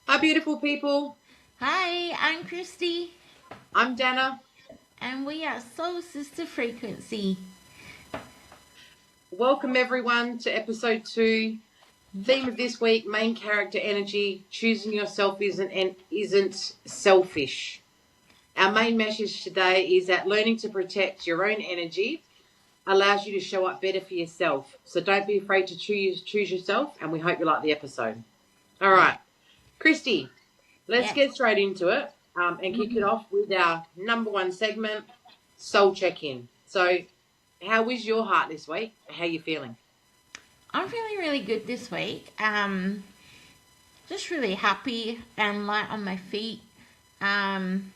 Hi, beautiful people. Hi, I'm Christy, I'm Dana. and we are Soul Sister Frequency. Welcome, everyone, to episode 2. Yep. Theme of this week, main character energy. Choosing yourself isn't selfish. Our main message today is that learning to protect your own energy allows you to show up better for yourself. So don't be afraid to choose yourself, and we hope you like the episode. All Yeah. right, Christy, let's Yes. get straight into it and kick it off with our number one segment, soul check-in. So how is your heart this week? How are you feeling? I'm feeling really good this week. Just really happy and light on my feet. Um,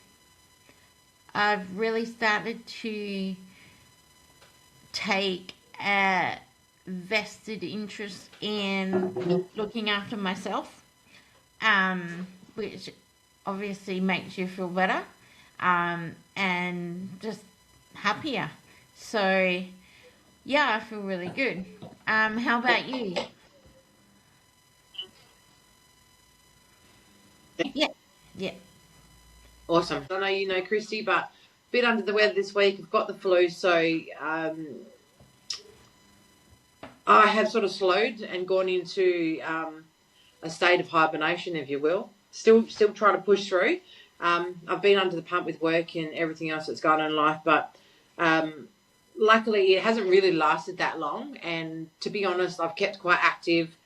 I've really started to take a vested interest in looking after myself, which obviously makes you feel better, and just happier. So, yeah, I feel really good. How about you? Yeah, yeah. Awesome. I know you know Christy, but a bit under the weather this week. I've got the flu, so I have sort of slowed and gone into a state of hibernation, if you will. Still trying to push through. I've been under the pump with work and everything else that's going on in life, but luckily it hasn't really lasted that long. And to be honest, I've kept quite active.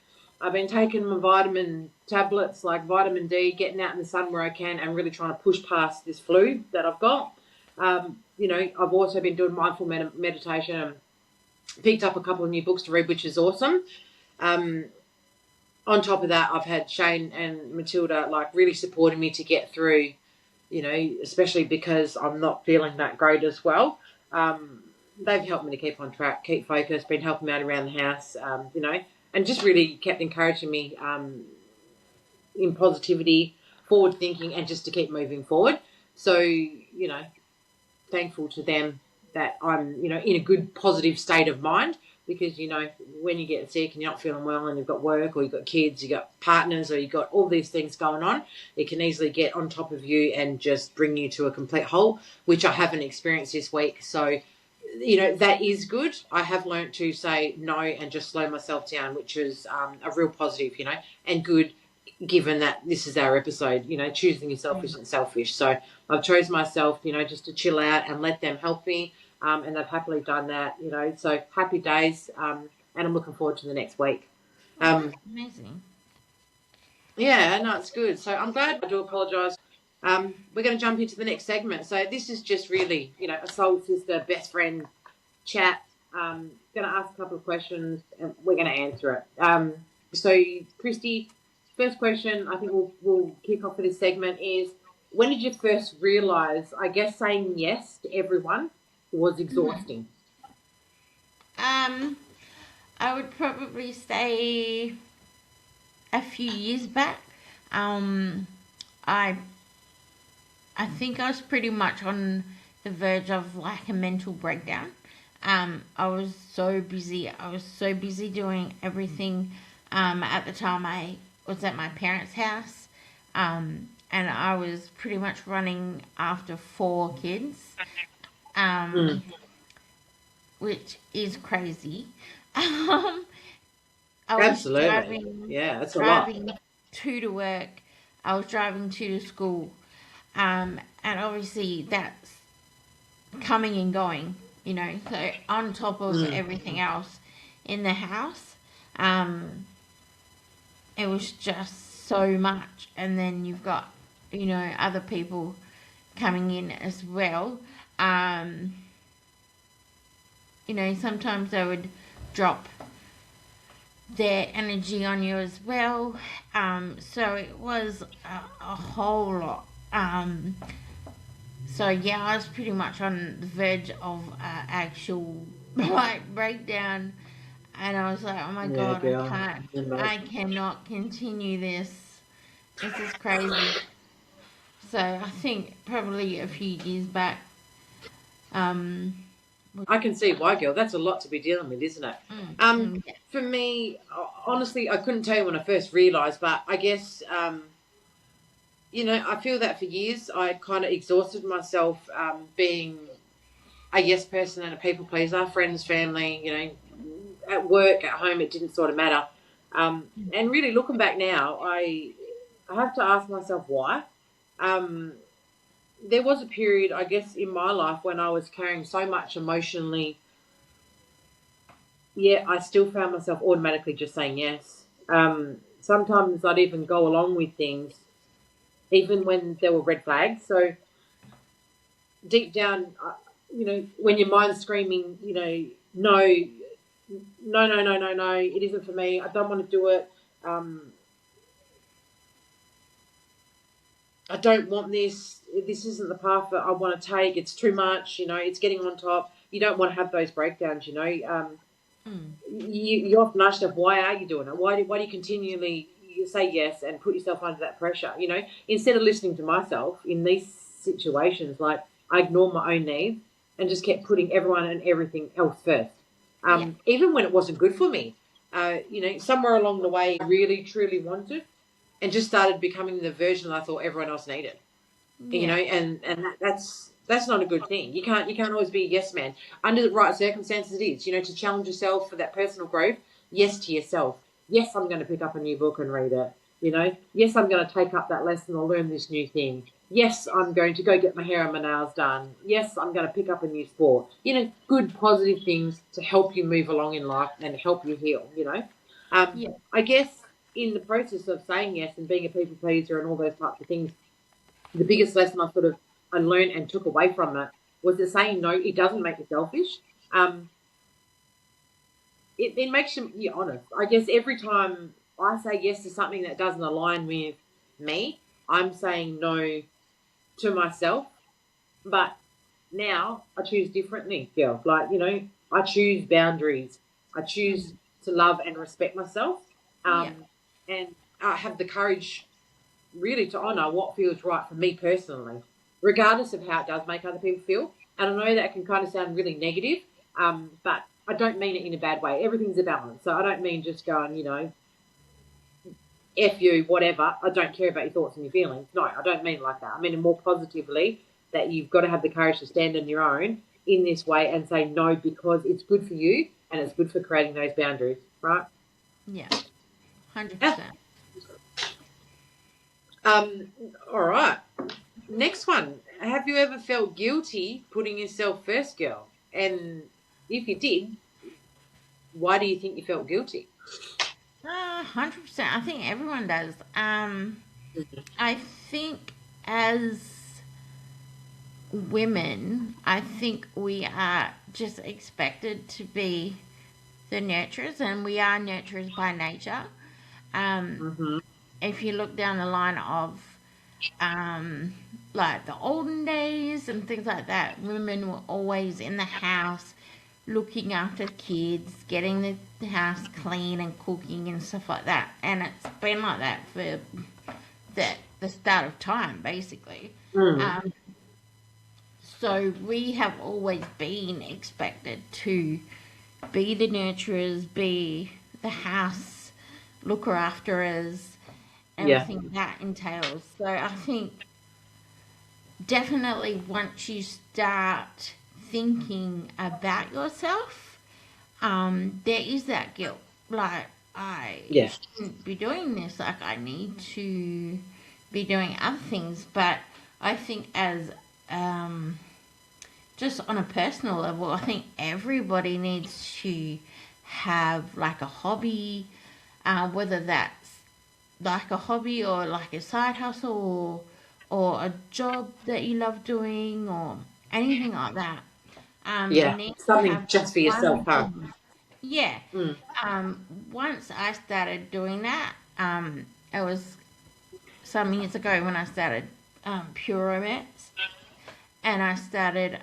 I've been taking my vitamin tablets like vitamin D, getting out in the sun where I can, and really trying to push past this flu that I've got. I've also been doing mindful meditation and picked up a couple of new books to read, which is awesome. Um, on top of that, I've had Shane and Matilda like really supporting me to get through, especially because I'm not feeling that great as well. They've helped me to keep on track, keep focused, been helping me out around the house, and just really kept encouraging me in positivity, forward thinking, and just to keep moving forward. So, thankful to them that I'm, in a good positive state of mind because, when you get sick and you're not feeling well and you've got work or you've got kids, you've got partners or you've got all these things going on, it can easily get on top of you and just bring you to a complete halt, which I haven't experienced this week. So, that is good. I have learned to say no and just slow myself down, which is a real positive, and good given that this is our episode, choosing yourself isn't selfish. So I've chosen myself, just to chill out and let them help me. And they've happily done that, so happy days. And I'm looking forward to the next week. Oh, that's Um, amazing. yeah, no, it's good. So I'm glad. I do apologise. We're going to jump into the next segment. So this is just really, a soul sister, best friend chat. Going to ask a couple of questions and we're going to answer it. So, Christy, first question I think we'll kick off for this segment is, when did you first realise, I guess, saying yes to everyone was exhausting? Um, I would probably say a few years back. Um, I I think I was pretty much on the verge of like a mental breakdown. I was so busy. I was so busy doing everything. At the time, I was at my parents' house, and I was pretty much running after 4 kids, Mm, um, which is crazy. Um, I was absolutely. Yeah, that's a lot. driving two to work. I was driving two to school. And obviously that's coming and going, so on top of Mm, everything else in the house, um, it was just so much. And then you've got, other people coming in as well. Um, sometimes they would drop their energy on you as well. So it was a whole lot. So yeah, I was pretty much on the verge of actual like breakdown, and I was like, oh my yeah, god, girl. I cannot continue this. This is crazy. So I think probably a few years back. Um, I can see why, girl. That's a lot to be dealing with, isn't it? yeah. For me, honestly, I couldn't tell you when I first realised, but I guess I feel that for years I kind of exhausted myself being a yes person and a people pleaser, friends, family, at work, at home, it didn't sort of matter. And really looking back now, I have to ask myself why. Um, there was a period, I guess, in my life when I was carrying so much emotionally. Yeah, I still found myself automatically just saying yes. Sometimes I'd even go along with things, even when there were red flags. So deep down, when your mind's screaming, no, no, no, no, no, no, it isn't for me. I don't want to do it. Um, I don't want this. This isn't the path that I want to take. It's too much. It's getting on top. You don't want to have those breakdowns. You often ask yourself, why are you doing it? Why do you continually say yes and put yourself under that pressure? Instead of listening to myself in these situations, like I ignored my own needs and just kept putting everyone and everything else first. Yeah. Even when it wasn't good for me, somewhere along the way, I really truly wanted and just started becoming the version I thought everyone else needed. Yeah. That's not a good thing. You can't always be a yes man. Under the right circumstances, it is. To challenge yourself for that personal growth. Yes to yourself. Yes, I'm going to pick up a new book and read it. Yes, I'm going to take up that lesson or learn this new thing. Yes, I'm going to go get my hair and my nails done. Yes, I'm going to pick up a new sport. Good positive things to help you move along in life and help you heal. Yeah. I guess in the process of saying yes and being a people pleaser and all those types of things, the biggest lesson I learned and took away from it was that saying no, it doesn't make you selfish. Um, it makes you honest. I guess every time I say yes to something that doesn't align with me, I'm saying no to myself. But now I choose differently, girl. Like, I choose boundaries. I choose Mm. to love and respect myself. Yeah. And I have the courage really to honour what feels right for me personally, regardless of how it does make other people feel. And I know that can kind of sound really negative, but I don't mean it in a bad way. Everything's a balance. So I don't mean just going, F you, whatever. I don't care about your thoughts and your feelings. No, I don't mean it like that. I mean it more positively, that you've got to have the courage to stand on your own in this way and say no because it's good for you and it's good for creating those boundaries, right? Yeah. Yeah. 100%. Um, all right. Next one. Have you ever felt guilty putting yourself first, girl? And if you did, why do you think you felt guilty? 100%. I think everyone does. I think as women, I think we are just expected to be the nurturers, and we are nurturers by nature. Um, Mm-hmm. if you look down the line of um, like the olden days and things like that, women were always in the house looking after kids, getting the house clean and cooking and stuff like that. And it's been like that for the start of time, basically. Mm. Um, so we have always been expected to be the nurturers, be the house looker afterers, Yeah. everything that entails. So I think definitely once you start thinking about yourself, there is that guilt. Like, I Yeah. shouldn't be doing this. Like, I need to be doing other things. But I think, as just on a personal level, I think everybody needs to have like a hobby, whether that's like a hobby or like a side hustle or a job that you love doing or anything like that. You Yeah. need to Something have just for yourself, one huh? thing. Yeah. Mm. Once I started doing that, it was some years ago when I started Pure Romance, and I started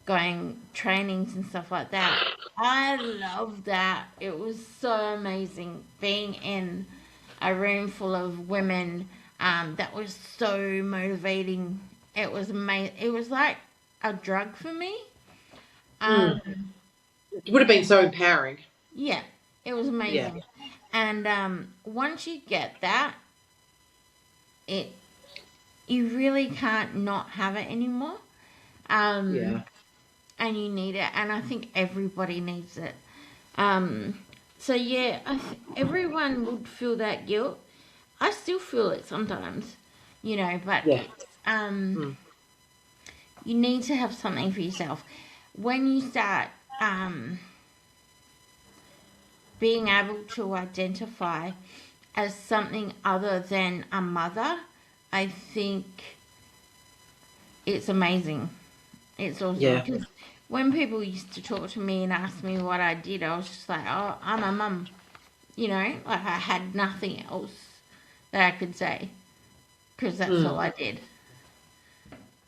going trainings and stuff like that. I loved that. It was so amazing being in a room full of women. That was so motivating. It was amazing. It was like a drug for me. Mm. Um, It would have been so empowering. yeah, it was Yeah. amazing. And once you get that, it you really can't not have it anymore. Yeah. And you need it, and I think everybody needs it. Um, so yeah, everyone would feel that guilt. I still feel it sometimes, but Yeah. it's Mm. you need to have something for yourself. When you start um, being able to identify as something other than a mother, I think it's amazing. It's awesome Yeah. because when people used to talk to me and ask me what I did, I was just like, "Oh, I'm a mum," like I had nothing else that I could say because that's all Mm. I did.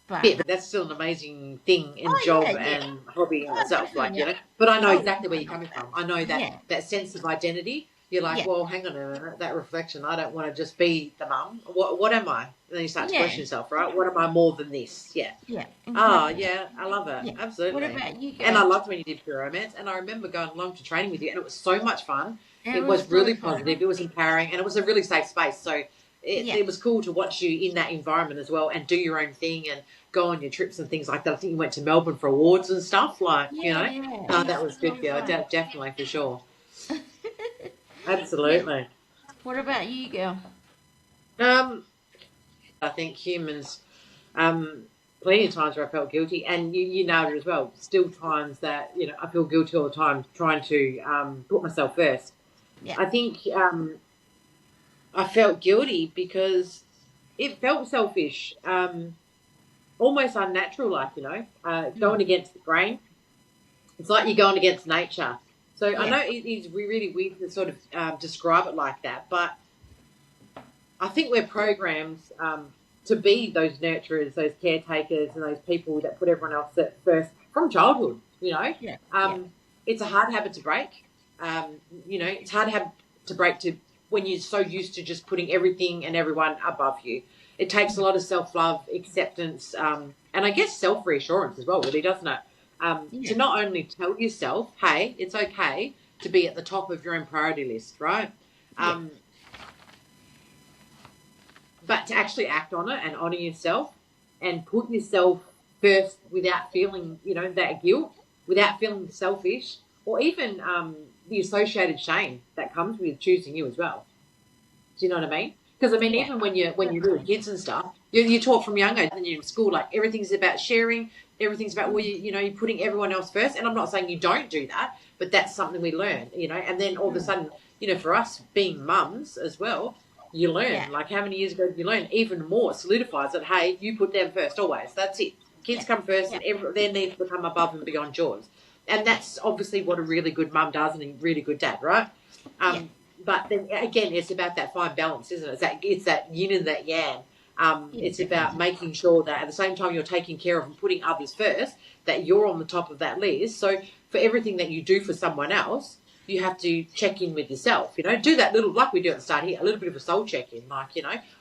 But Yeah, but that's still an amazing thing and oh job yeah, yeah, and hobby in oh itself, definitely, like, yeah, But I know oh exactly where you're coming from. I know that yeah, that sense of identity. You're like, yeah, well, hang on a minute, that reflection. I don't want to just be the mum. What am I? And then you start to yeah, question yourself, right? What am I more than this? Yeah. yeah, Oh, exactly, yeah, I love it. yeah. What Absolutely. about you, And I girl? loved when you did Pure Romance. And I remember going along to training with you, and it was so much fun. It It was was so really fun. positive, it was empowering, and it was a really safe space. So Yeah, it was cool to watch you in that environment as well and do your own thing and go on your trips and things like that. I think you went to Melbourne for awards and stuff, like, yeah, yeah. It Oh, was that was so good, girl. fun. Definitely, for sure. Yeah. Absolutely. What about you, girl? Um, I think humans, um, plenty of times where I felt guilty, and you nailed it as well. Still times that I feel guilty all the time, trying to put myself first. Yeah, I think I felt guilty because it felt selfish, almost unnatural, like mm. going against the grain. It's like you're going against nature. So I Yeah, know it is really weird to sort of describe it like that, but I think we're programmed to be those nurturers, those caretakers, and those people that put everyone else at first from childhood. yeah, yeah, Um, it's a hard habit to break. It's hard habit to break to when you're so used to just putting everything and everyone above you. It takes a lot of self love, acceptance, and I guess self reassurance as well. Really, doesn't it? yeah, To not only tell yourself, "Hey, it's okay to be at the top of your own priority list," right? yeah, Um, but to actually act on it and honor yourself and put yourself first without feeling, that guilt, without feeling selfish, or even the associated shame that comes with choosing you as well. Do you know what I mean? Because I mean, yeah, even when you're little definitely. kids and stuff, you taught from young age, and you're in school, like everything's about sharing, everything's about well, Mm, you're putting everyone else first. And I'm not saying you don't do that, but that's something we learn, And then all of a mm. sudden, for us being mums as well, you Yeah, learn. Like how many years ago did you learn? Even more solidifies that hey, you put them first always. That's it. yeah, Kids come first, yeah, and their needs become above and beyond yours. And that's obviously what a really good mum does and a really good dad, right? yeah, But then again, it's about that fine balance, isn't it? It's that yin and that yang. yeah, It's about definitely. making sure that at the same time you're taking care of and putting others first, that you're on the top of that list. So for everything that you do for someone else, you have to check in with yourself. Do that little, like we do at the start here, a little bit of a soul check in, like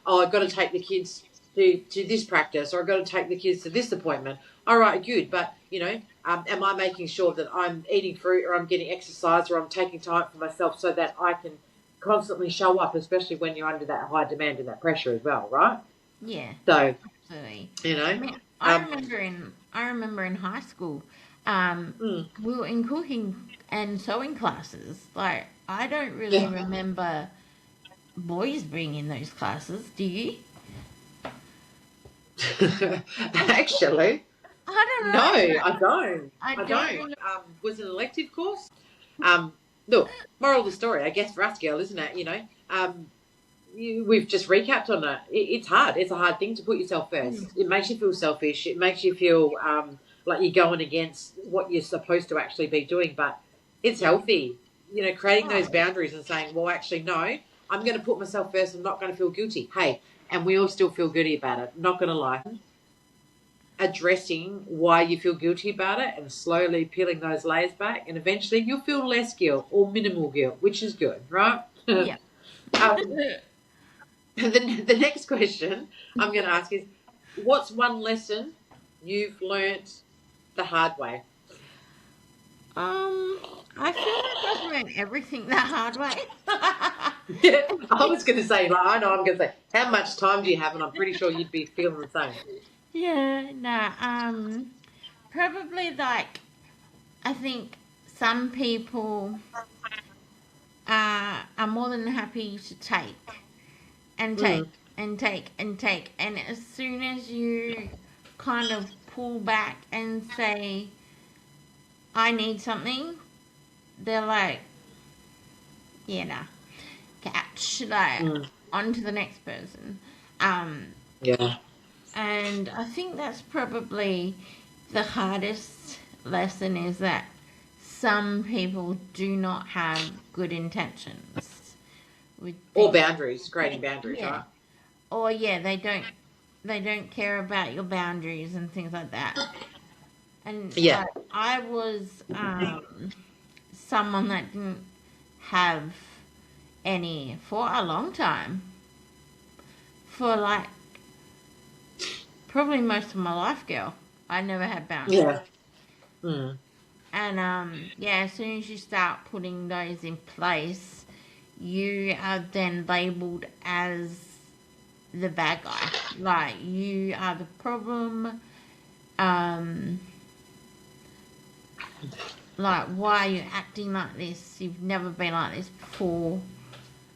oh, I've got to take the kids to this practice, or I've got to take the kids to this appointment. All right, good, but am I making sure that I'm eating fruit, or I'm getting exercise, or I'm taking time for myself so that I can constantly show up, especially when you're under that high demand and that pressure as well, right? Yeah, So, absolutely. you I know, mean, um, I remember in high school, mm, we were in cooking and sewing classes. Like, I don't really yeah. remember boys being in those classes. Do you? Actually, I don't no, know, but I don't. I I don't don't. remember. Was an elective course. Look, moral of the story, I guess, for us, girl, isn't it? We've just recapped on it. It's hard. It's a hard thing to put yourself Mm. first. It makes you feel selfish. It makes you feel like you're going against what you're supposed to actually be doing. But it's healthy, creating those Oh, boundaries and saying, well, actually, no, I'm going to put myself first. I'm not going to feel guilty. Hey, and we all still feel guilty about it. Not going to lie. Addressing why you feel guilty about it and slowly peeling those layers back, and eventually you'll feel less guilt or minimal guilt, which is good, right? yeah. um, the next question I'm going to ask is, what's one lesson you've learnt the hard way? I feel like I've learned everything the hard way. Yeah, I was going to say, like, I know I'm going to say, how much time do you have? And I'm pretty sure you'd be feeling the same. Yeah, no, probably like, I think some people are more than happy to take and take Mm, and take and take. And as soon as you kind of pull back and say, I need something, they're like, yeah, nah, catch, like, mm, on to the next person. Um, yeah. and I think that's probably the hardest lesson, is that some people do not have good intentions with Or things. boundaries, creating boundaries, Yeah. right? Or yeah, they don't care about your boundaries and things like that. And Yeah. like, I was someone that didn't have any for a long time. For like probably most of my life, girl. I never had boundaries. Yeah. Mm. And yeah, as soon as you start putting those in place, you are then labeled as the bad guy. Like, you are the problem. Um, like, why are you acting like this? You've never been like this before,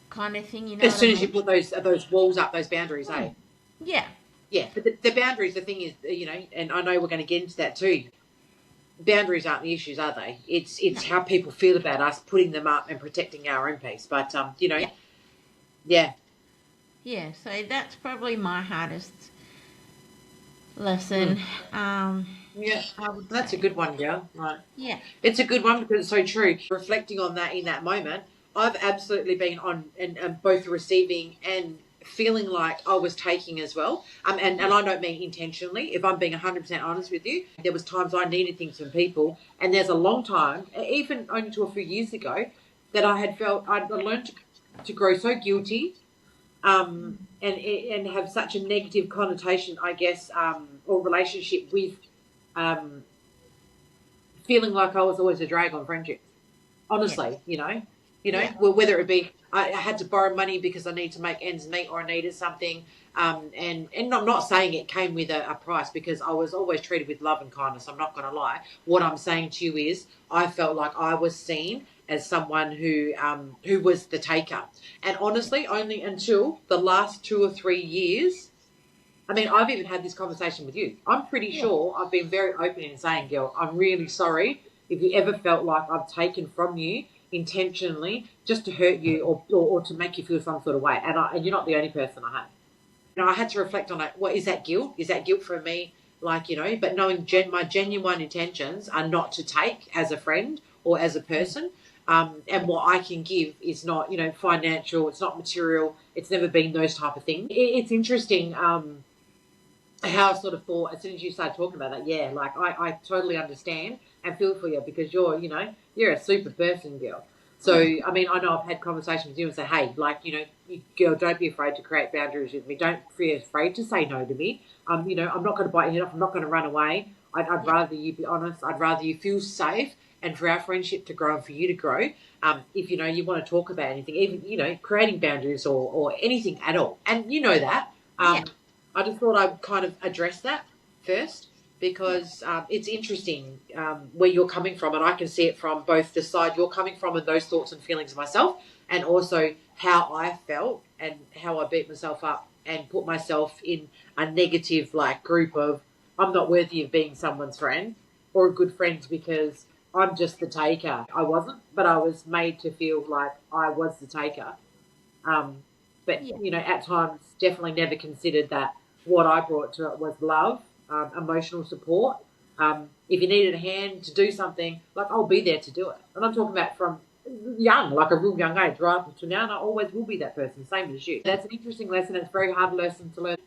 kind of thing. You know As what I soon as you mean? put those walls up, those boundaries, Hmm. hey? Yeah, Yeah, but the boundaries, the thing is, and I know we're going to get into that too. Boundaries aren't the issues, are they? no, It's how people feel about us putting them up and protecting our own peace. But yeah, yeah, yeah. So that's probably my hardest lesson. mm, Um, yeah, I would that's a say, good one, girl. Right, yeah, it's a good one because it's so true. Reflecting on that in that moment, I've absolutely been on and both receiving and feeling like I was taking as well. And yeah, I don't mean intentionally. If I'm being 100% honest with you, there was times I needed things from people, and there's a long time, even only to a few years ago, that I had felt I'd learned to grow so guilty, and have such a negative connotation, I guess, or relationship with um, feeling like I was always a drag on friendships. yeah, Honestly, yeah, well, whether it be I had to borrow money because I need to make ends meet or I needed something, and I'm not saying it came with a price because I was always treated with love and kindness. I'm not going to lie. What I'm saying to you is I felt like I was seen as someone who was the taker, and honestly, only until the last 2 or 3 years. I mean, I've even had this conversation with you. I'm pretty yeah, sure I've been very open in saying, girl, I'm really sorry if you ever felt like I've taken from you intentionally just to hurt you or to make you feel some sort of way. And you're not the only person I have. I had to reflect on it. What is that guilt? Is that guilt for me? Like, but knowing my genuine intentions are not to take as a friend or as a person. And what I can give is not, financial. It's not material. It's never been those type of things. It's interesting. How I sort of thought as soon as you started talking about that, yeah, like I totally understand and feel for you because you're a super person, girl. So yeah, I mean, I know I've had conversations with you and say, hey, like girl, don't be afraid to create boundaries with me. Don't be afraid to say no to me. I'm not going to bite your head off. I'm not going to run away. I'd yeah, rather you be honest. I'd rather you feel safe and for our friendship to grow and for you to grow. If you want to talk about anything, even creating boundaries or anything at all, and you know that. yeah, I just thought I'd kind of address that first yeah, because it's interesting where you're coming from, and I can see it from both the side you're coming from and those thoughts and feelings of myself, and also how I felt and how I beat myself up and put myself in a negative like group of I'm not worthy of being someone's friend or a good friend because I'm just the taker. I wasn't, but I was made to feel like I was the taker. But yeah, at times, definitely never considered that what I brought to it was love, emotional support. If you needed a hand to do something, like I'll be there to do it. And I'm talking about from young, like a real young age, right up to now, and I always will be that person, same as you. That's an interesting lesson. It's a very hard lesson to learn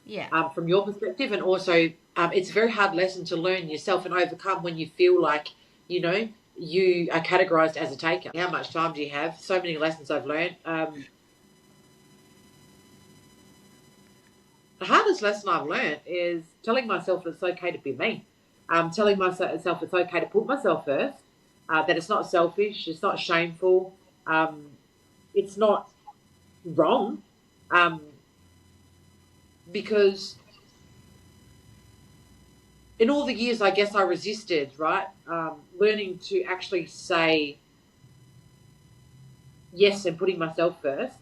yeah, from your perspective, and also it's a very hard lesson to learn yourself and overcome when you feel like you know you are categorized as a taker. How much time do you have? So many lessons I've learned. The hardest lesson I've learned is telling myself it's okay to be me. Telling myself it's okay to put myself first. That it's not selfish. It's not shameful. Um, it's not. wrong, because in all the years, I guess I resisted, right? Learning to actually say yes and putting myself first.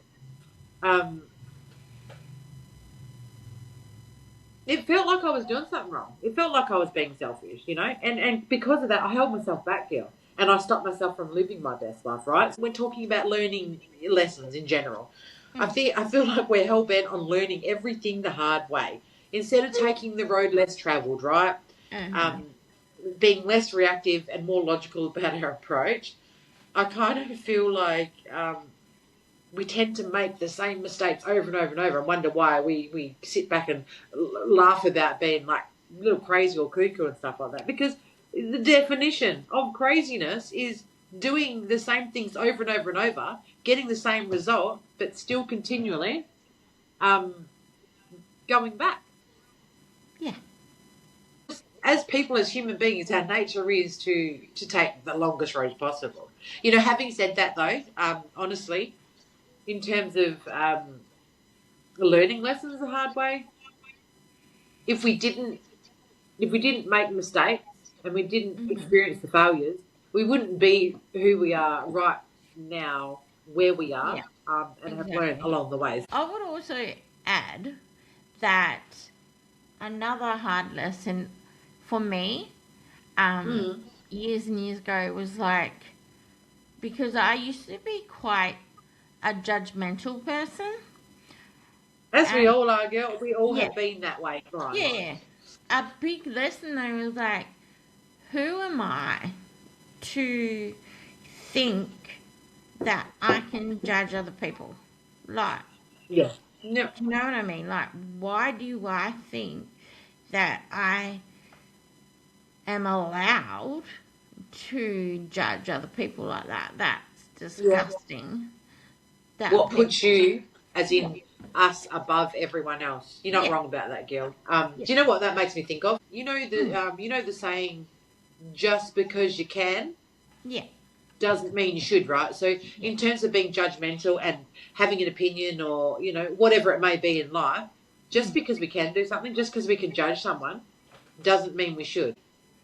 It felt like I was doing something wrong. It felt like I was being selfish, and because of that, I held myself back, girl, and I stopped myself from living my best life, right? So we're talking about learning lessons in general. I feel like we're hell bent on learning everything the hard way instead of taking the road less travelled, right? Mm-hmm. Um, Being less reactive and more logical about our approach. I kind of feel like we tend to make the same mistakes over and over and over and wonder why we sit back and laugh about being like a little crazy or cuckoo and stuff like that. Because the definition of craziness is doing the same things over and over and over, getting the same result, but still continually going back. Yeah. As people, as human beings, our nature is to take the longest road possible. Having said that, though, honestly, in terms of learning lessons the hard way, if we didn't make mistakes and we didn't Mm-hmm. experience the failures, we wouldn't be who we are right now, where we are, Yeah, and have learned exactly. along the way. I would also add that another hard lesson for me, um, Mm. years and years ago was like, because I used to be quite a judgmental person, As we and all are, girl, we all yeah, have been that way, right? yeah, a big lesson though was like, who am I to think that I can judge other people? Like, Yeah. No. do you know what I mean? Like, why do I think that I am allowed to judge other people like that? That's Yeah. disgusting. That What puts people, you, as yeah, in us, above everyone else? You're not yeah, wrong about that, girl. yeah, Do you know what that makes me think of? mm, The saying, just because you can yeah, doesn't mean you should, right? So yeah, in terms of being judgmental and having an opinion or, whatever it may be in life, just mm, because we can do something, just because we can judge someone, doesn't mean we should.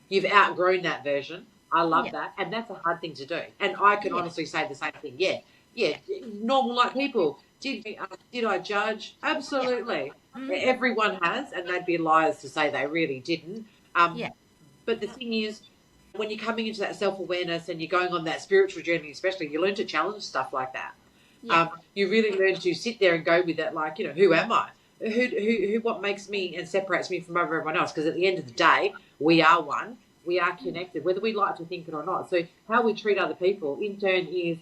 You've outgrown that version. I love yeah, that. And that's a hard thing to do. And I can yeah, honestly say the same thing. Yeah. Yeah. Normal like people. Did I judge? yeah, Absolutely. mm, Everyone has, and they'd be liars to say they really didn't. yeah, But the thing is, when you're coming into that self awareness and you're going on that spiritual journey, especially, you learn to challenge stuff like that. yeah, You really learn to sit there and go with that, like, who am I? What makes me and separates me from everyone else? Because at the end of the day, we are one. We are connected, whether we like to think it or not. So how we treat other people, in turn, is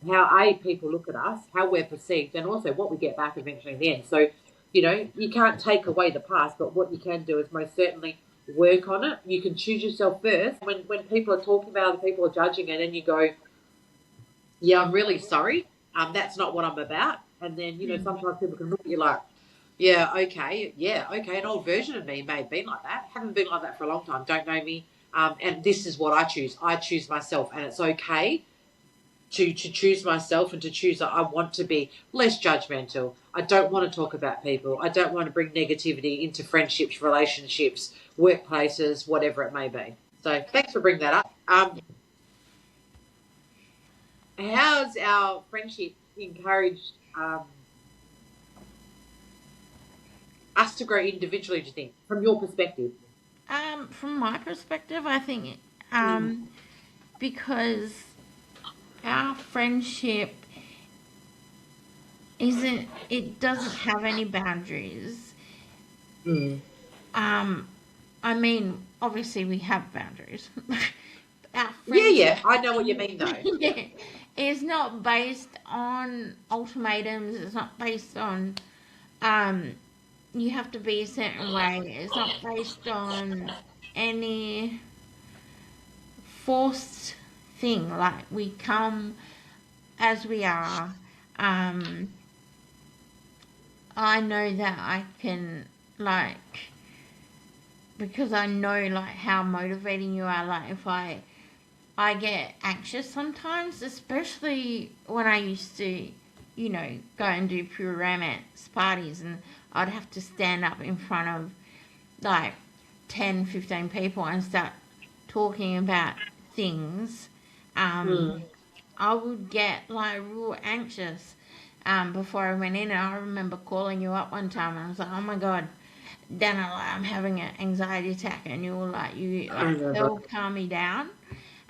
how people look at us, how we're perceived, and also what we get back eventually in the end. So, you can't take away the past, but what you can do is most certainly work on it. You can choose yourself first. When people are talking about other people or judging it, and you go, "Yeah, I'm really sorry. That's not what I'm about." And then mm, sometimes people can look at you like, yeah, okay. An old version of me may have been like that. Haven't been like that for a long time. Don't know me. And this is what I choose. I choose myself, and it's okay to choose myself and to choose that I want to be less judgmental. I don't want to talk about people. I don't want to bring negativity into friendships, relationships, workplaces, whatever it may be. So thanks for bringing that up. yeah. How's our friendship encouraged us to grow individually, do you think, from your perspective? From my perspective, I think, Mm. because our friendship isn't, it doesn't have any boundaries. Mm. Um, I mean, obviously we have boundaries. Our Yeah, friendship yeah. I know what you mean, though. Yeah. is not based on ultimatums. It's not based on um, you have to be a certain way. It's not based on any forced thing. Like we come as we are. Um, I know that I can like because I know like how motivating you are. Like if I get anxious sometimes, especially when I used to go and do pure romance parties, and I'd have to stand up in front of like 10, 15 people and start talking about things, Mm. I would get like real anxious before I went in. And I remember calling you up one time and I was like, oh my God, Dana, like, I'm having an anxiety attack. And you were like, you I like know, right? help calm me down.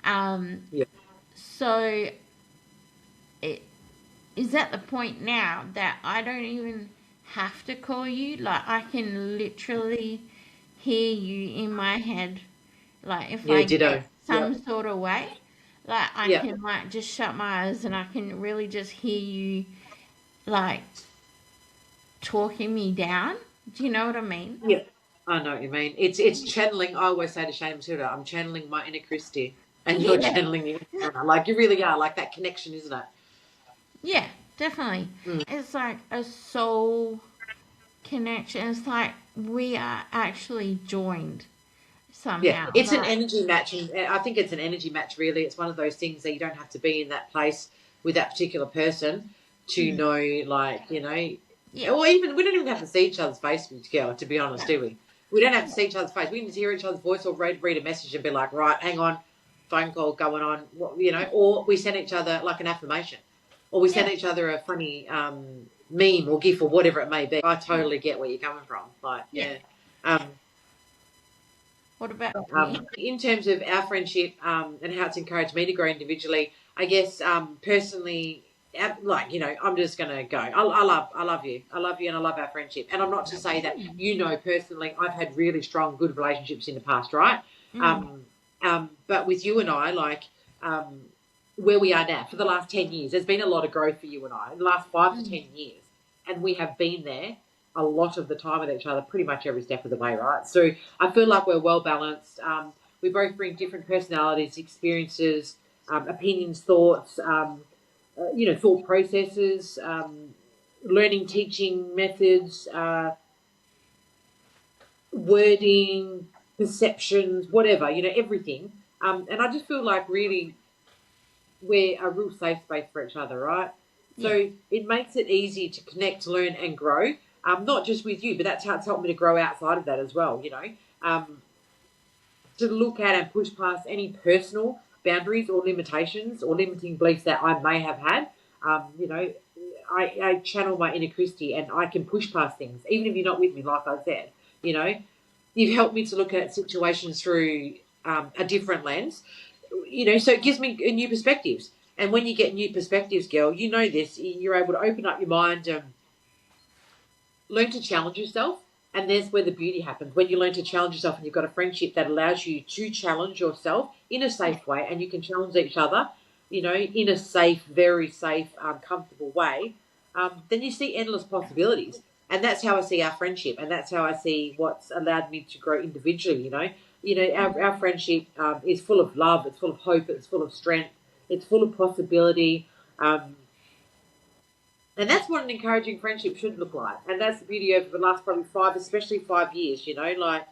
Um, Yeah. so it is at the point now that I don't even have to call you. Like, I can literally hear you in my head. Like, if Yeah, I get ditto. Yeah. some sort of way, like, I Yeah. can, like, just shut my eyes and I can really just hear you, like, talking me down. Do you know what I mean? Yeah. I know what you mean. It's channeling. I always say to Shane Matilda, I'm channeling my inner Christy, and you're Yeah. channeling your inner Anna. Like you really are. Like that connection, isn't it? Yeah, definitely. Mm. It's like a soul connection. It's like we are actually joined Yeah, somehow. it's an Like, energy match, and I think it's an energy match. Really, it's one of those things that you don't have to be in that place with that particular person to mm, know, like yeah, or even we don't even have to see each other's face together. To be honest, no, do we? We don't have to see each other's face. We can just hear each other's voice or read a message and be like, right, hang on, phone call going on, or we send each other like an affirmation, or we yeah, send each other a funny meme or gif or whatever it may be. I yeah, totally get where you're coming from. Like, yeah. yeah. Um, What about you? in terms of our friendship and how it's encouraged me to grow individually, I guess personally, I'm just gonna go. I love you, and I love our friendship. And I'm not to say that Mm, personally, I've had really strong, good relationships in the past, right? mm, But with you and I, um, where we are now for the last 10 years, there's been a lot of growth for you and I in the last 5 to 10 years, and we have been there a lot of the time with each other, pretty much every step of the way, right? So I feel like we're well balanced. We both bring different personalities, experiences, opinions, thoughts, thought processes, learning, teaching methods, wording, perceptions, whatever, everything. And I just feel like really we're a real safe space for each other, right? yeah, So it makes it easy to connect, learn, and grow. Not just with you, but that's how it's helped me to grow outside of that as well. To look at and push past any personal boundaries or limitations or limiting beliefs that I may have had. I channel my inner Christy and I can push past things, even if you're not with me, like I said. You know, you've helped me to look at situations through a different lens. So it gives me new perspectives. And when you get new perspectives, girl, you know this, you're able to open up your mind and learn to challenge yourself. And there's where the beauty happens. When you learn to challenge yourself and you've got a friendship that allows you to challenge yourself in a yeah, safe way and you can challenge each other, in a safe, very safe, comfortable way, then you see endless possibilities. And that's how I see our friendship. And that's how I see what's allowed me to grow individually. Our friendship is full of love. It's full of hope. It's full of strength. It's full of possibility. And that's what an encouraging friendship should look like. And that's the beauty over the last probably especially 5 years, like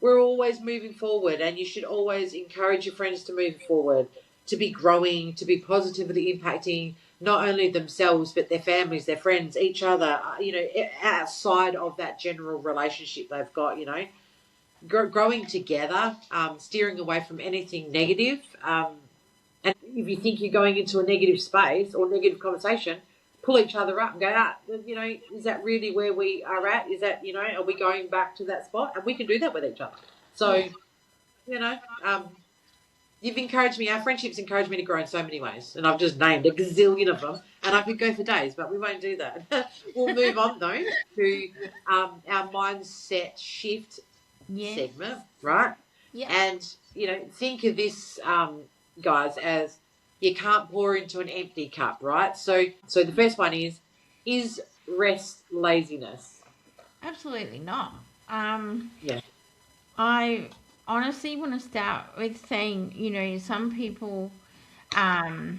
we're always moving forward and you should always encourage your friends to move forward, to be growing, to be positively impacting not only themselves, but their families, their friends, each other, outside of that general relationship they've got, growing together, steering away from anything negative. And if you think you're going into a negative space or negative conversation, pull each other up and go, is that really where we are at? Is that, are we going back to that spot? And we can do that with each other. So, yeah. you know, um, you've encouraged me, our friendships encouraged me to grow in so many ways. And I've just named a gazillion of them. And I could go for days, but we won't do that. We'll move on, though, to our mindset shift Yes. segment, right? Yep. And, think of this, guys, as you can't pour into an empty cup, right? So the first one is rest laziness? Absolutely not. Um, Yeah. I honestly want to start with saying, some people, um,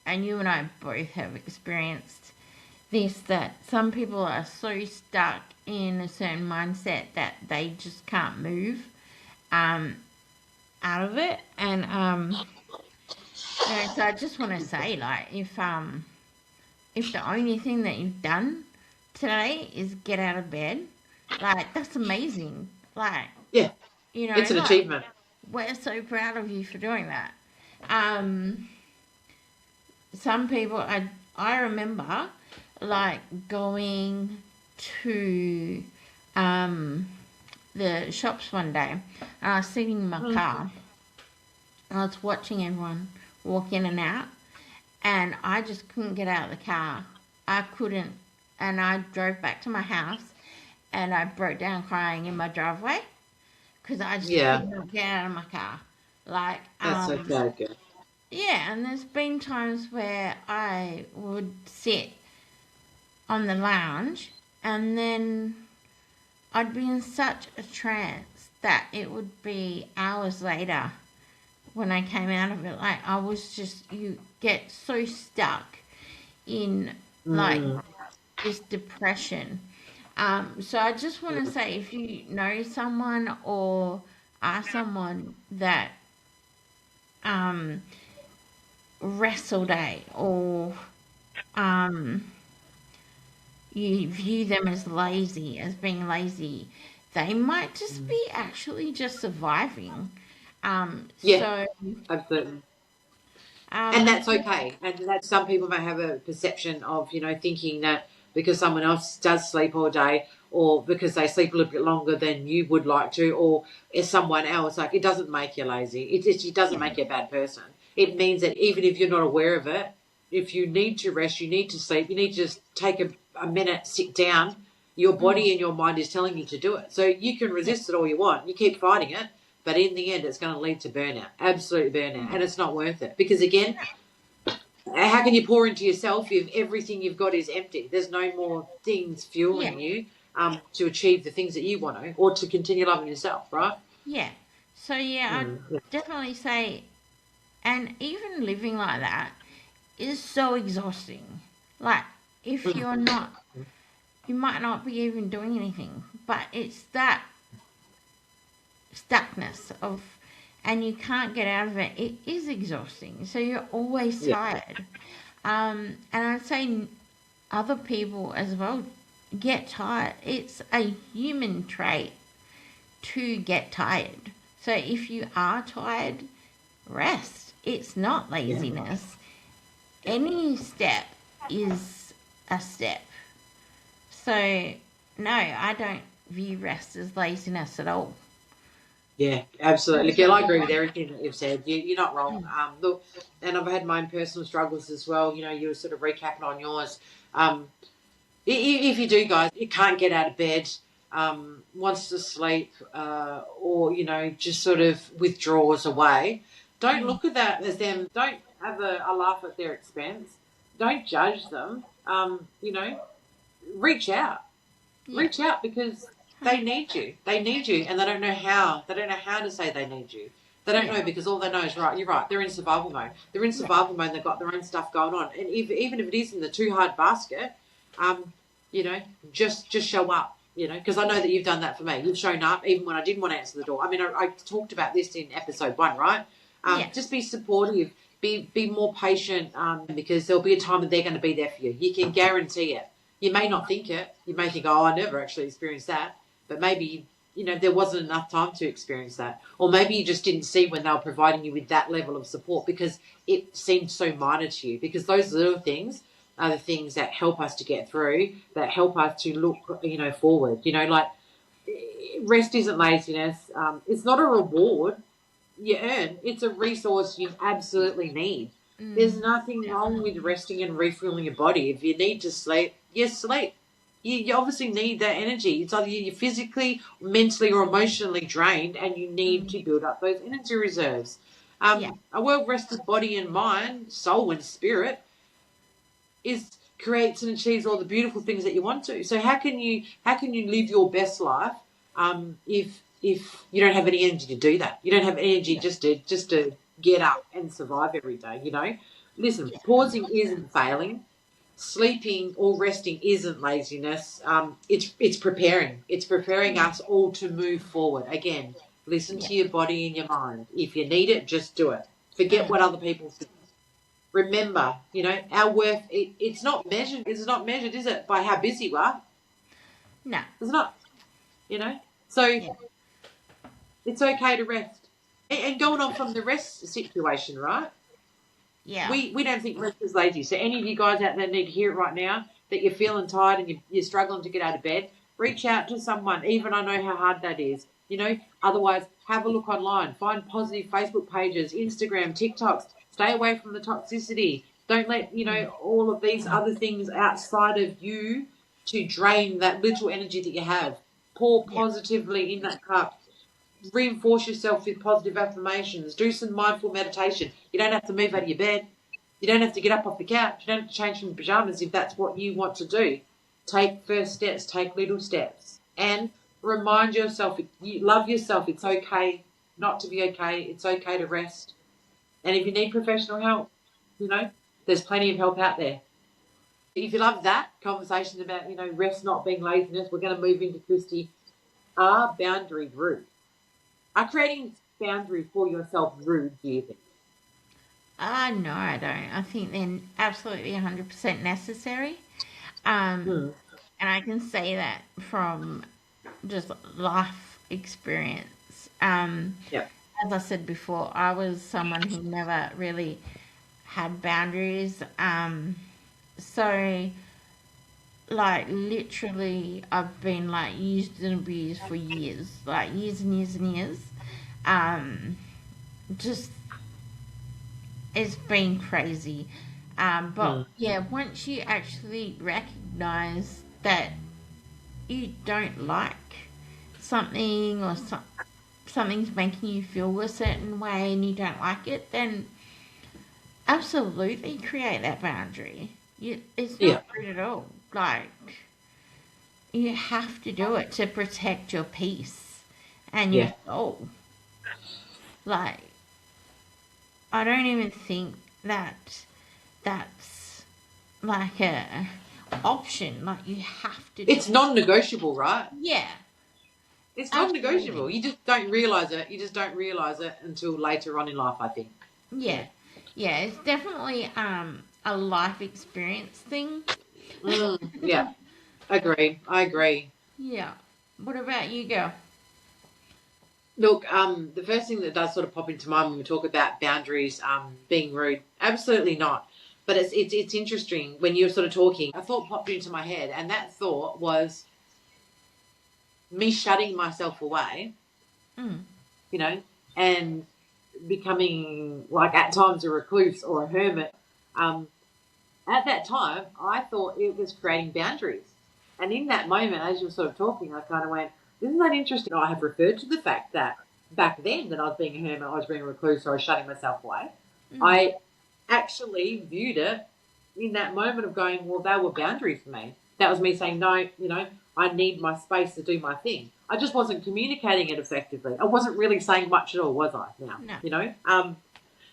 and you and I both have experienced this, that some people are so stuck in a certain mindset that they just can't move um, out of it. And so I just want to say, like, if if the only thing that you've done today is get out of bed, like, that's amazing. Like, Yeah, you know, it's an like, achievement. we're so proud of you for doing that. Um, some people, I remember, like, going to um, the shops one day, and I was sitting in my car, and I was watching everyone walk in and out, and I just couldn't get out of the car. I couldn't, and I drove back to my house, and I broke down crying in my driveway because I just Yeah, could not get out of my car. Like, that's okay, good. yeah, and there's been times where I would sit on the lounge, and then I'd be in such a trance that it would be hours later when I came out of it. Like, I was just, you get so stuck in, like, Mm. this depression. So I just want to say, if you know someone or are someone that um, rests all day, or um, you view them as lazy, as being lazy, they might just be actually just surviving. Yeah, So absolutely. And I that's think, okay. And that some people may have a perception of, thinking that because someone else does sleep all day, or because they sleep a little bit longer than you would like to, or is someone else, like, it doesn't make you lazy. It doesn't yeah, make you a bad person. It means that even if you're not aware of it, if you need to rest, you need to sleep, you need to just take a minute, sit down. Your mm, body and your mind is telling you to do it. So you can yeah, resist it all you want. You keep fighting it, but in the end, it's going to lead to burnout, absolute burnout, yeah, and it's not worth it. Because again, how can you pour into yourself if everything you've got is empty? There's no more things yeah, fueling you to achieve the things that you want to, or to continue loving yourself, right? yeah. So yeah, I'd Mm. definitely say, and even living like that is so exhausting. Like, if Mm. you're not, you might not be even doing anything, but it's that stuckness of, and you can't get out of it. It is exhausting. So you're always Yeah. tired. And I'd say other people as well get tired. It's a human trait to get tired. So if you are tired, rest. It's not Yeah. laziness. Any step is a step. So, no, I don't view rest as laziness at all. Yeah, absolutely. Girl, I agree with everything that you've said. You're not wrong. Mm. Look, and I've had my own personal struggles as well. You were sort of recapping on yours. Um, if you do, guys, you can't get out of bed, wants to sleep, or just sort of withdraws away, don't Mm. look at that as them. Don't have a laugh at their expense. Don't judge them. Reach out. Yeah. Reach out, because they need you. They need you, and they don't know how. They don't know how to say they need you. They don't Yeah. know, because all they know is, right, you're right, they're in survival mode. They're in Yeah. survival mode. They've got their own stuff going on, and even if it is in the too hard basket, um, you know, just show up. Because I know that you've done that for me. You've shown up even when I didn't want to answer the door. I mean, I talked about this in episode 1, right? Yeah. Just be supportive. Be more patient, because there'll be a time that they're going to be there for you. You can guarantee it. You may not think it. You may think, oh, I never actually experienced that. But maybe, there wasn't enough time to experience that. Or maybe you just didn't see when they were providing you with that level of support because it seemed so minor to you. Because those little things are the things that help us to get through, that help us to look, forward. Like, rest isn't laziness. It's not a reward you earn. It's a resource you absolutely need. There's Mm. nothing wrong with Definitely. resting and refueling your body. If you need to sleep, yes, sleep. You obviously need that energy. It's either you're physically, mentally, or emotionally drained, and you need Mm. to build up those energy reserves. Yeah. A well rested body and mind, soul and spirit, is creates and achieves all the beautiful things that you want to. So how can you live your best life if you don't have any energy to do that? You don't have energy Yeah. just to get up and survive every day. Listen, Yeah. pausing isn't failing. Sleeping or resting isn't laziness. It's preparing. It's preparing Yeah. us all to move forward. Again, listen Yeah. to your body and your mind. If you need it, just do it. Forget Mm. what other people think. remember, our worth, it's not measured, is it, by how busy we are? No. It's not, So Yeah. it's okay to rest. And going on from the rest situation, right? Yeah. We don't think rest is lazy. So any of you guys out there need to hear it right now, that you're feeling tired and you're struggling to get out of bed, reach out to someone. Even I know how hard that is. Otherwise, have a look online. Find positive Facebook pages, Instagram, TikToks. Stay away from the toxicity. Don't let, all of these other things outside of you to drain that little energy that you have. Pour Yeah. positively in that cup. Reinforce yourself with positive affirmations. Do some mindful meditation. You don't have to move out of your bed. You don't have to get up off the couch. You don't have to change from pajamas if that's what you want to do. Take first steps. Take little steps. And remind yourself, you love yourself. It's okay not to be okay. It's okay to rest. And if you need professional help, there's plenty of help out there. If you love that conversation about, rest not being laziness, we're going to move into Christy. Are boundaries rude? Are creating boundaries for yourself rude, do you think? No, I don't. I think they're absolutely 100% necessary. Um, Hmm. and I can say that from just life experience. Yeah. As I said before, I was someone who never really had boundaries. So, like, literally, I've been, like, used and abused for years. Like, years and years and years. Um, just, it's been crazy. But, Hmm. yeah, once you actually recognize that you don't like something or something's making you feel a certain way and you don't like it, then absolutely create that boundary. It's Yeah. not rude at all. Like, you have to do it to protect your peace and your Yeah. soul. Like, I don't even think that that's like a option. Like, you have to do It's non-negotiable, right? it. Yeah, It's non-negotiable. absolutely. You just don't realize it. You just don't realize it until later on in life, I think. Yeah, Yeah. yeah. It's definitely a life experience thing. Yeah. I agree. Yeah. What about you, girl? Look, the first thing that does sort of pop into mind when we talk about boundaries, being rude, absolutely not. But it's interesting when you're sort of talking. A thought popped into my head, and that thought was me shutting myself away, Mm. you know, and becoming like at times a recluse or a hermit. Um, at that time, I thought it was creating boundaries. And in that moment, as you were sort of talking, I kind of went, isn't that interesting? I have referred to the fact that back then that I was being a hermit, I was being a recluse, or I was shutting myself away. Mm. I actually viewed it in that moment of going, well, they were boundaries for me. That was me saying, no, I need my space to do my thing. I just wasn't communicating it effectively. I wasn't really saying much at all, was I? Now, No.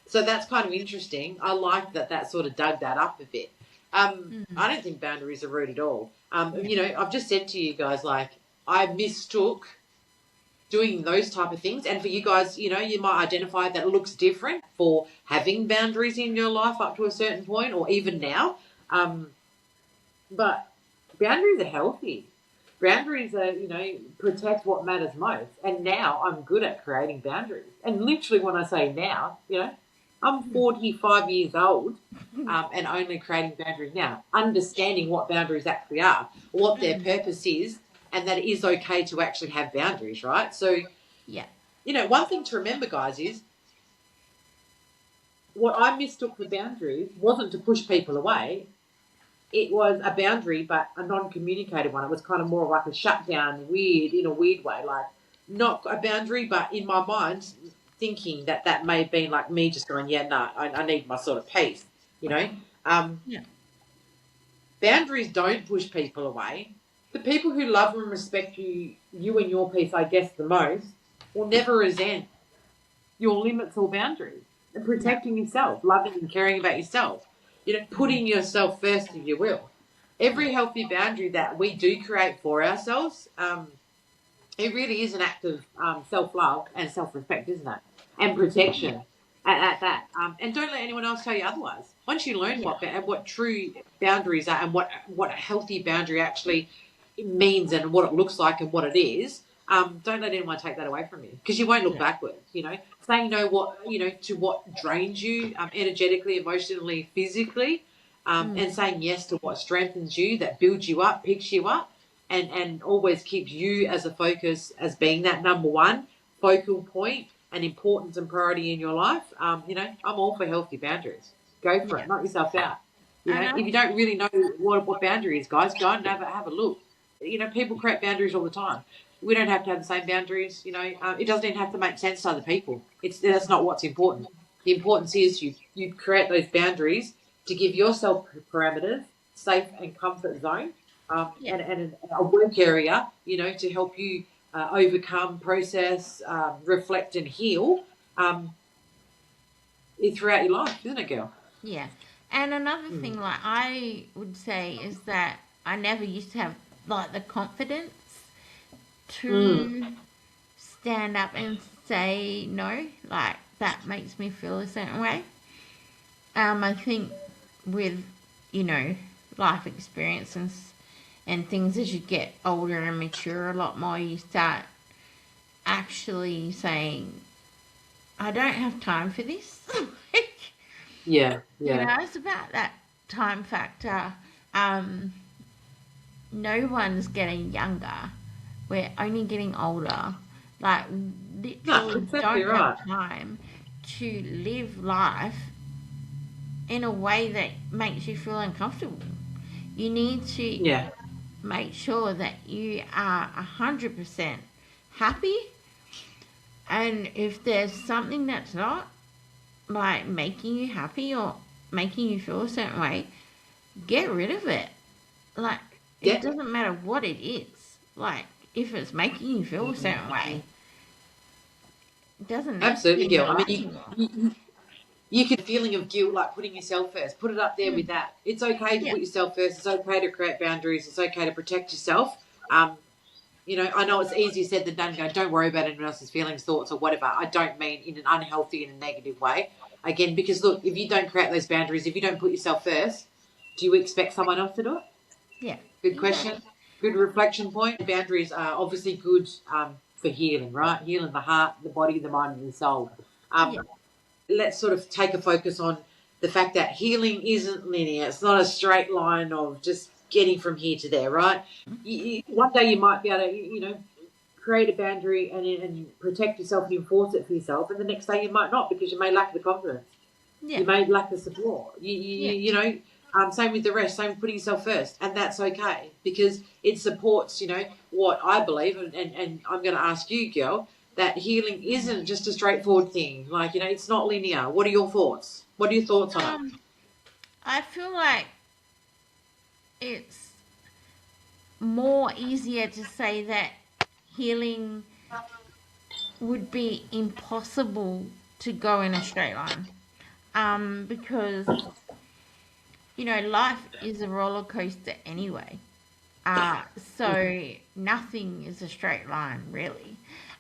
So that's kind of interesting. I like that sort of dug that up a bit. Mm. I don't think boundaries are rude at all. Yeah. I've just said to you guys, like, I mistook doing those type of things. And for you guys, you might identify that it looks different for having boundaries in your life up to a certain point or even now. But boundaries are healthy. Boundaries are, protect what matters most. And now I'm good at creating boundaries. And literally when I say now, I'm 45 years old and only creating boundaries now, understanding what boundaries actually are, what their Mm. purpose is, and that it is okay to actually have boundaries, right? So, Yeah. one thing to remember, guys, is what I mistook for boundaries wasn't to push people away. It was a boundary, but a non-communicated one. It was kind of more like a shutdown, in a weird way, like not a boundary, but in my mind, thinking that may have been like me just going, yeah, no, I need my sort of peace, Um, Yeah. boundaries don't push people away. The people who love and respect you and your peace, I guess, the most, will never resent your limits or boundaries and No. protecting yourself, loving and caring about yourself, putting yourself first, if you will. Yeah. Every healthy boundary that we do create for ourselves, it really is an act of self-love and self-respect, isn't it? And Yeah. protection at that. And don't let anyone else tell you otherwise. Once you learn Yeah. what true boundaries are and what a healthy boundary actually means and what it looks like and what it is, don't let anyone take that away from you, because you won't look Yeah. backwards. Saying no to what drains you, energetically, emotionally, physically, and saying yes to what strengthens you, that builds you up, picks you up, and always keeps you as a focus, as being that number one focal point and importance and priority in your life. I'm all for healthy boundaries. Go for Yeah. it. Knock yourself out. And I If you don't really know what boundary is, guys, go and have a look. People create boundaries all the time. We don't have to have the same boundaries. It doesn't even have to make sense to other people. That's not what's important. The importance is you create those boundaries to give yourself parameters, safe and comfort zone, yeah. and a work area, to help you overcome, process, reflect, and heal throughout your life, isn't it, girl? Yeah. And another Mm. thing, like I would say, is that I never used to have like the confidence Mm. to stand up and say no. Like that makes me feel a certain way. I think with you know life experience and things as you get older and mature a lot more, you start actually saying, "I don't have time for this." Like, Yeah, yeah. it's about that time factor. Um, no one's getting younger. We're only getting older. Like, No, literally exactly don't have right. time to live life in a way that makes you feel uncomfortable. You need to Yeah. make sure that you are 100% happy. And if there's something that's not like making you happy or making you feel a certain way, get rid of it. Like, it Yeah. doesn't matter what it is. Like, if it's making you feel a certain way, it doesn't need to be Absolutely, in girl. your I mean, life anymore. you could feeling of guilt, like putting yourself first. Put it up there with Mm. that. It's okay to Yeah. put yourself first. It's okay to create boundaries. It's okay to protect yourself. Um, I know it's easier said than done. Go, don't worry about anyone else's feelings, thoughts, or whatever. I don't mean in an unhealthy and a negative way. Again, because look, if you don't create those boundaries, if you don't put yourself first, do you expect someone else to do it? Yeah. Good question. Exactly. Good reflection point. Boundaries are obviously good for healing, right? Healing the heart, the body, the mind, and the soul. Yeah. Let's sort of take a focus on the fact that healing isn't linear. It's not a straight line of just getting from here to there, right? One day you might be able to, create a boundary and protect yourself and enforce it for yourself, and the next day you might not, because you may lack the confidence. Yeah. You may lack the support. Yeah. Same with the rest, same with putting yourself first. And that's okay, because it supports, what I believe. And I'm going to ask you, girl, that healing isn't just a straightforward thing. Like, it's not linear. What are your thoughts? What are your thoughts on it? Um, I feel like it's more easier to say that healing would be impossible to go in a straight line. Because life is a roller coaster anyway. So nothing is a straight line really.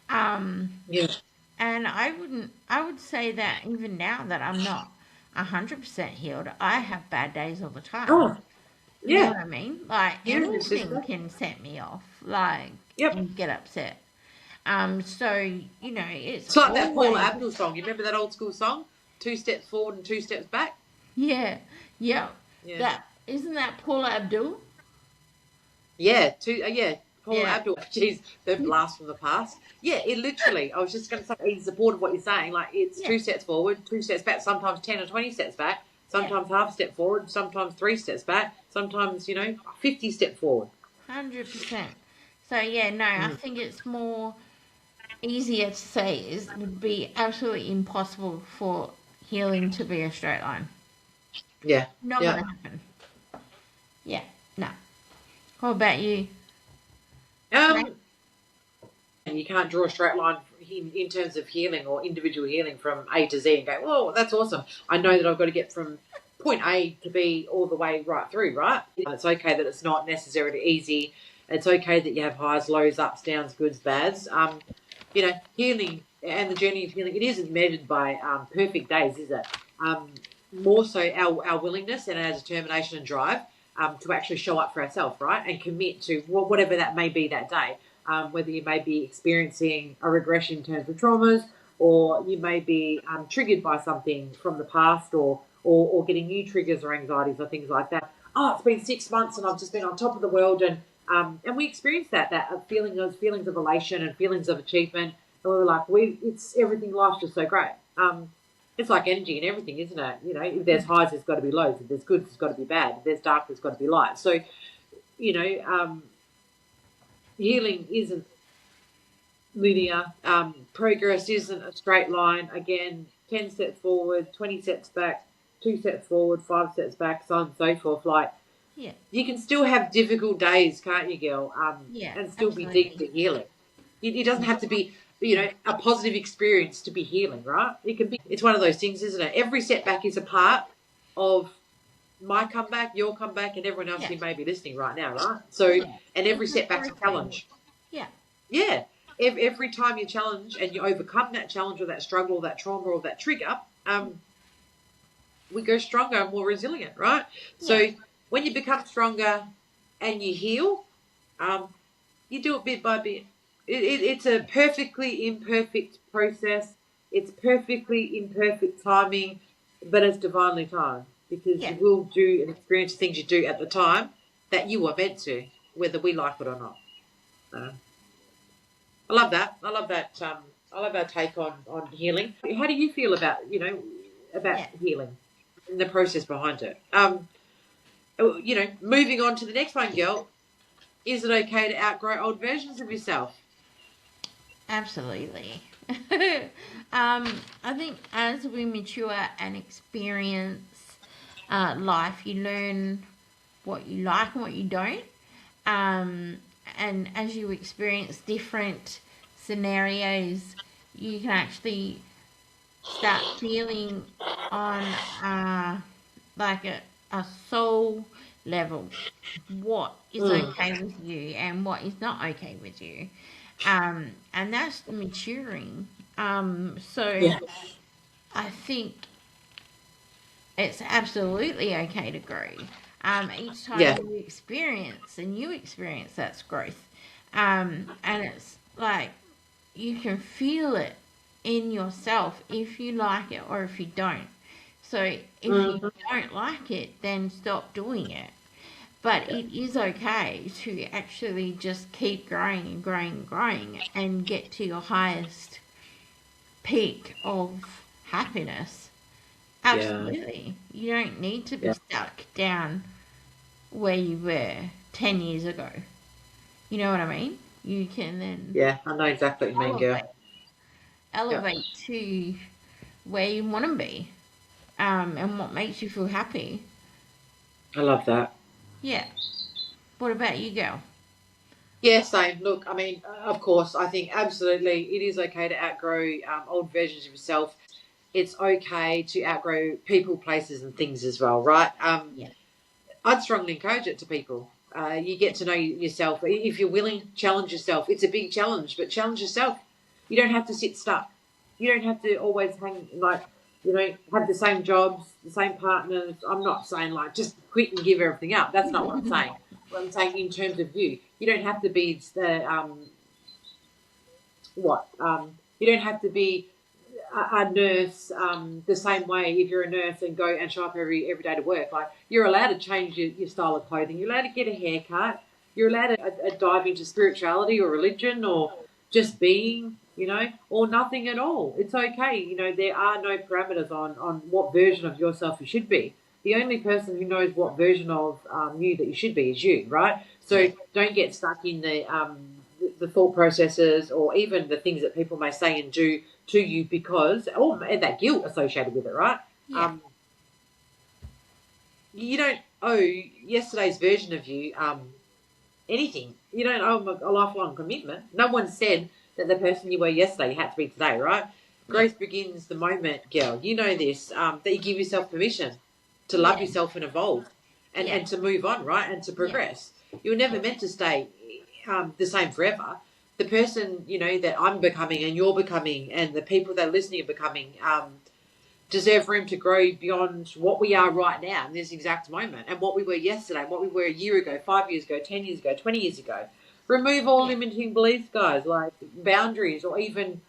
Um, Yeah. and I would say that even now that I'm not 100% healed, I have bad days all the time. Oh, You know what yeah. I mean? Like Yeah, your anything sister. can set me off, like, Yep. and get upset. So, it's It's like that Paula always, Abdul song. You remember that old school song? 2 steps forward and 2 steps back? yeah, yeah. Yeah. That isn't that Paula Abdul? Yeah, yeah, Paula Yeah, Abdul. Jeez, the blast from the past. Yeah, it literally. I was just going to say, in support of what you're saying, like it's yeah, 2 steps forward, 2 steps back. Sometimes 10 or 20 steps back. yeah. Sometimes half a step forward. Sometimes 3 steps back. Sometimes 50 steps forward. 100%. So yeah, no, I Mm. think it's more easier to say is would be absolutely impossible for healing to be a straight line. Yeah, Not yeah. gonna happen. Yeah, no. What about you? Right? Um, and you can't draw a straight line in terms of healing or individual healing from A to Z and go, "Oh, that's awesome. I know that I've got to get from point A to B all the way right through, right?" And it's okay that it's not necessarily easy. It's okay that you have highs, lows, ups, downs, goods, bads. Healing and the journey of healing, it isn't measured by perfect days, is it? more so our willingness and our determination and drive to actually show up for ourselves, right? And commit to whatever that may be that day. Whether you may be experiencing a regression in terms of traumas, or you may be triggered by something from the past, or getting new triggers or anxieties or things like that. Oh, it's been 6 months and I've just been on top of the world, and we experience that feeling, those feelings of elation and feelings of achievement, and we were like, it's everything. Life's just so great. It's like energy and everything, isn't it? You know, if there's highs, there's got to be lows. If there's good, there's got to be bad. If there's dark, there's got to be light. So, you know, healing isn't linear. Progress isn't a straight line. Again, 10 steps forward, 20 steps back, 2 steps forward, 5 steps back, so on and so forth. Like, Yeah. you can still have difficult days, can't you, girl? Yeah. And still Absolutely. be deep to healing. It doesn't have to be, you know, a positive experience to be healing, right? It can be. It's one of those things, isn't it? Every setback is a part of my comeback, your comeback, and everyone else who may be listening right now, right? So, and every setback's a challenge. Yeah. Yeah. Every time you challenge and you overcome that challenge or that struggle or that trauma or that trigger, we go stronger and more resilient, right? So when you become stronger and you heal, you do it bit by bit. It's a perfectly imperfect process. It's perfectly imperfect timing, but it's divinely timed, because you will do and experience things you do at the time that you were meant to, whether we like it or not. I love that. I love that. I love our take on healing. How do you feel about healing and the process behind it? You know, moving on to the next one, girl. Is it okay to outgrow old versions of yourself? Absolutely. I think as we mature and experience life, you learn what you like and what you don't. And as you experience different scenarios, you can actually start feeling on like a soul level what is okay with you and what is not okay with you. And that's maturing. So I think it's absolutely okay to grow. Each time you experience a new experience, that's growth. And it's like you can feel it in yourself if you like it or if you don't. So if you don't like it, then stop doing it. But it is okay to actually just keep growing and growing and growing and get to your highest peak of happiness. Absolutely. You don't need to be stuck down where you were 10 years ago. You know what I mean? You can then... Yeah, I know exactly what you mean, girl. Elevate to where you want to be, and what makes you feel happy. I love that. Yeah. What about you, girl? Yeah, same. Look, I mean, of course, I think absolutely it is okay to outgrow old versions of yourself. It's okay to outgrow people, places, and things as well, right? I'd strongly encourage it to people. You get to know yourself. If you're willing, challenge yourself. It's a big challenge, but challenge yourself. You don't have to sit stuck. You don't have to always hang, have the same jobs, the same partners. I'm not saying, just quit and give everything up. That's not what I'm saying. What I'm saying in terms of you don't have to be you don't have to be a nurse the same way. If you're a nurse and go and show up every day to work, you're allowed to change your style of clothing. You're allowed to get a haircut. You're allowed to dive into spirituality or religion or just being, or nothing at all. It's okay. There are no parameters on what version of yourself you should be. The only person who knows what version of you that you should be is you, right? So don't get stuck in the thought processes or even the things that people may say and do to you because, and that guilt associated with it, right? Yeah. You don't owe yesterday's version of you anything. You don't owe a lifelong commitment. No one said that the person you were yesterday you had to be today, right? Growth begins the moment, girl. You know this, that you give yourself permission to love yourself and evolve and to move on, right? And to progress. You're never meant to stay the same forever. The person, that I'm becoming and you're becoming and the people that are listening are becoming, deserve room to grow beyond what we are right now in this exact moment, and what we were yesterday, what we were a year ago, 5 years ago, 10 years ago, 20 years ago. Remove all limiting beliefs, guys, like boundaries, or even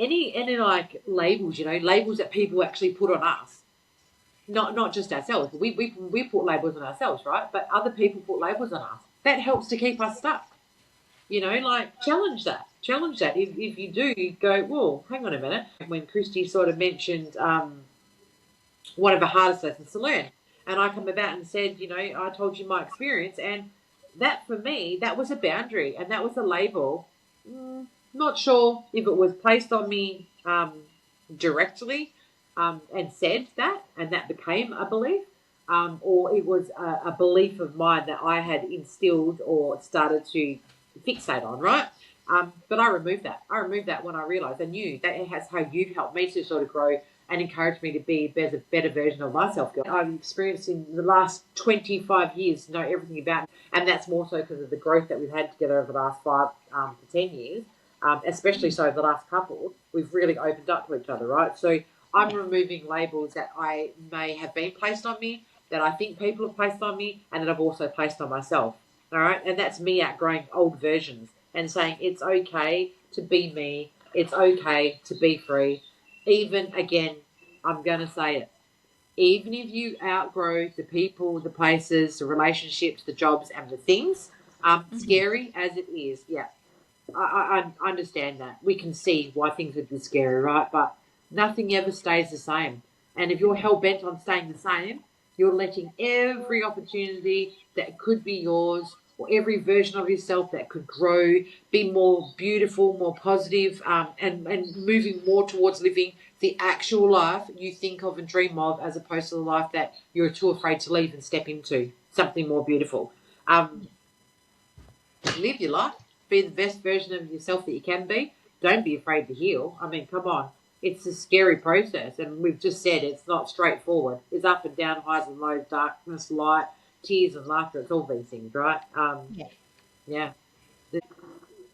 any like labels, labels that people actually put on us. Not just ourselves. We put labels on ourselves, right? But other people put labels on us. That helps to keep us stuck. Like challenge that. Challenge that. If you do, you go, whoa, hang on a minute. When Christy sort of mentioned one of the hardest lessons to learn, and I come about and said, I told you my experience, and that for me, that was a boundary, and that was a label. Not sure if it was placed on me directly and said that, and that became a belief, or it was a belief of mine that I had instilled or started to fixate on, right? But I removed that. I removed that when I realised I knew that it has how you've helped me to sort of grow and encouraged me to be a better version of myself. I've experienced in the last 25 years, know everything about it, and that's more so because of the growth that we've had together over the last 5 to 10 years, especially so the last couple. We've really opened up to each other, right? So I'm removing labels that I may have been placed on me, that I think people have placed on me, and that I've also placed on myself. All right, and that's me outgrowing old versions and saying it's okay to be me. It's okay to be free. Even, again, I'm going to say it, even if you outgrow the people, the places, the relationships, the jobs, and the things, scary as it is, yeah, I understand that. We can see why things would be scary, right? But nothing ever stays the same. And if you're hell-bent on staying the same, you're letting every opportunity that could be yours, or every version of yourself that could grow, be more beautiful, more positive, and moving more towards living the actual life you think of and dream of, as opposed to the life that you're too afraid to leave and step into, something more beautiful. Live your life. Be the best version of yourself that you can be. Don't be afraid to heal. I mean, come on. It's a scary process, and we've just said it's not straightforward. It's up and down, highs and lows, darkness, light, tears and laughter. It's all these things, right? Yeah.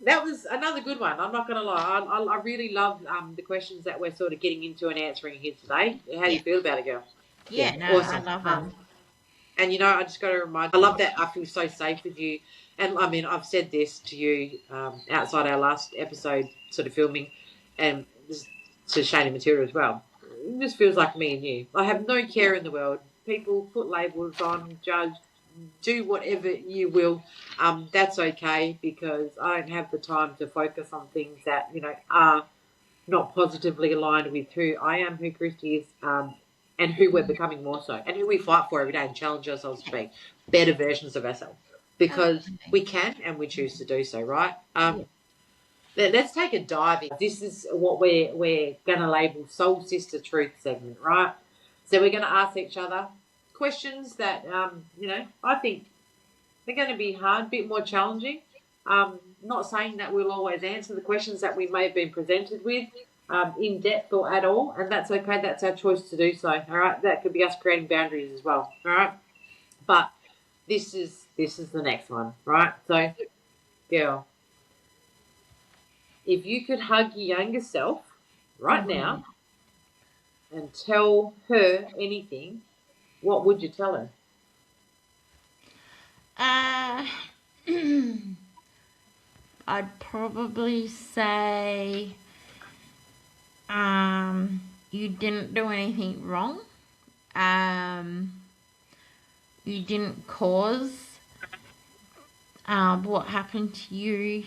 That was another good one. I'm not going to lie. I really love the questions that we're sort of getting into and answering here today. How do you feel about it, girl? Yeah, no, I Awesome. love them. And I just got to remind. I love that I feel so safe with you. And I mean, I've said this to you outside our last episode, sort of filming, and this, to Shane and Matilda as well. It just feels like me and you. I have no care in the world. People put labels on, judge, do whatever you will. That's okay, because I don't have the time to focus on things that are not positively aligned with who I am, who Christy is, and who we're becoming more so, and who we fight for every day and challenge ourselves to be better versions of ourselves, because we can and we choose to do so, right? Let's take a dive in. This is what we're going to label Soul Sister Truth segment, right? So we're going to ask each other questions that, I think they're going to be hard, a bit more challenging. Not saying that we'll always answer the questions that we may have been presented with in depth or at all, and that's okay. That's our choice to do so. All right, that could be us creating boundaries as well. All right, but this is the next one, right? So, girl, if you could hug your younger self right now and tell her anything, what would you tell her? I'd probably say, you didn't do anything wrong. You didn't cause what happened to you.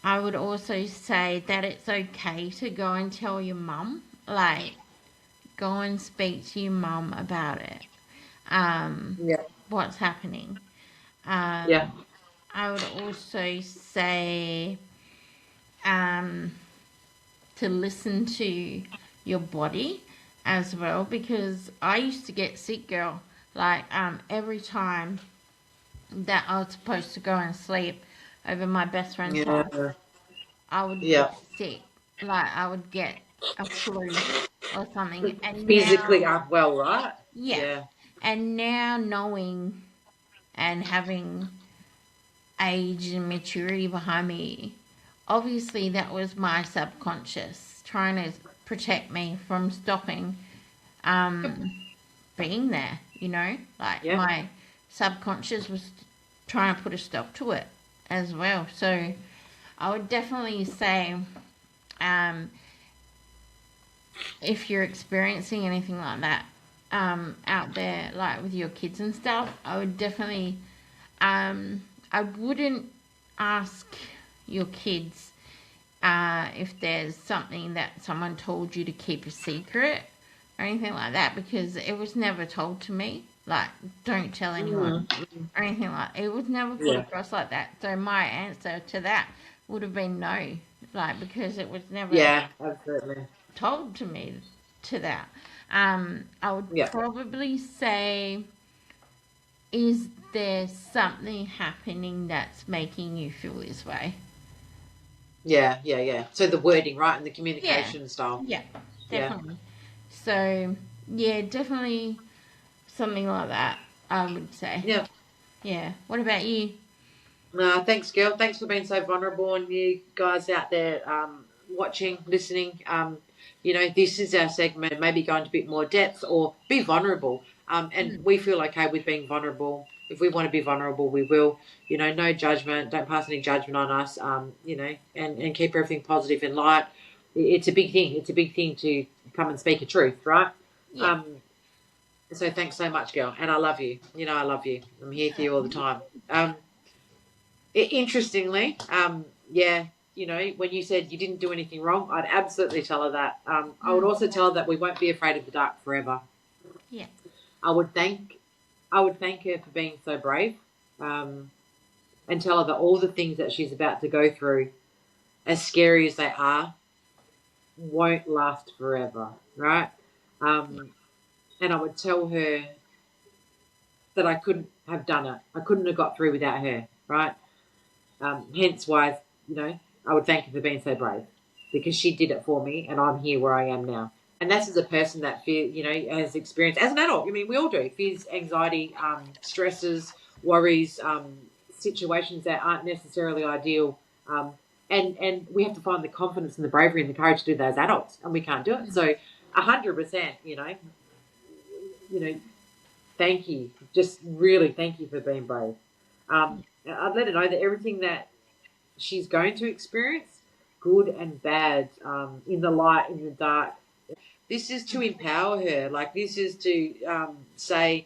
I would also say that it's okay to go and tell your mum, like, go and speak to your mum about it. What's happening. I would also say to listen to your body as well, because I used to get sick, girl. Like, every time that I was supposed to go and sleep over my best friend's house, I would get sick. Like, I would get a flu or something. And physically now, unwell, right? yeah. And now, knowing and having age and maturity behind me, obviously that was my subconscious trying to protect me from stopping being there, you know? Like Yeah. my subconscious was trying to put a stop to it as well. So I would definitely say um, if you're experiencing anything like that out there, like with your kids and stuff, I would definitely, I wouldn't ask your kids if there's something that someone told you to keep a secret or anything like that, because it was never told to me. Like, don't tell anyone or anything like it was never put Yeah. across like that. So my answer to that would have been no, like because it was never Yeah, absolutely. told to me to that. I would Yeah. probably say, is there something happening that's making you feel this way? Yeah. So the wording, right, and the Yeah, communication style. yeah, Yeah. definitely. So, yeah, definitely something like that, I would say. Yeah. Yeah. What about you? Thanks, girl. Thanks for being so vulnerable, and you guys out there watching, listening. This is our segment. Maybe go into a bit more depth or be vulnerable. And Mm. we feel okay with being vulnerable. If we want to be vulnerable, we will. No judgment. Don't pass any judgment on us. And keep everything positive and light. It's a big thing. It's a big thing to come and speak a truth, right? Yeah. Um, so thanks so much, girl. And I love you. I love you. I'm here for you all the time. Interestingly, yeah, when you said you didn't do anything wrong, I'd absolutely tell her that. I would Mm. also tell her that we won't be afraid of the dark forever. Yeah. I would thank, I would thank her for being so brave, and tell her that all the things that she's about to go through, as scary as they are, won't last forever, right? And I would tell her that I couldn't have done it. I couldn't have got through without her, right? Hence why, I would thank her for being so brave, because she did it for me and I'm here where I am now. And that's as a person that has experienced, as an adult, we all do, fears, anxiety, stresses, worries, situations that aren't necessarily ideal. And we have to find the confidence and the bravery and the courage to do that as adults, and we can't do it. So 100%, thank you. Just really thank you for being brave. I'd let her know that everything that she's going to experience, good and bad, in the light, in the dark, this is to empower her. Like, this is to say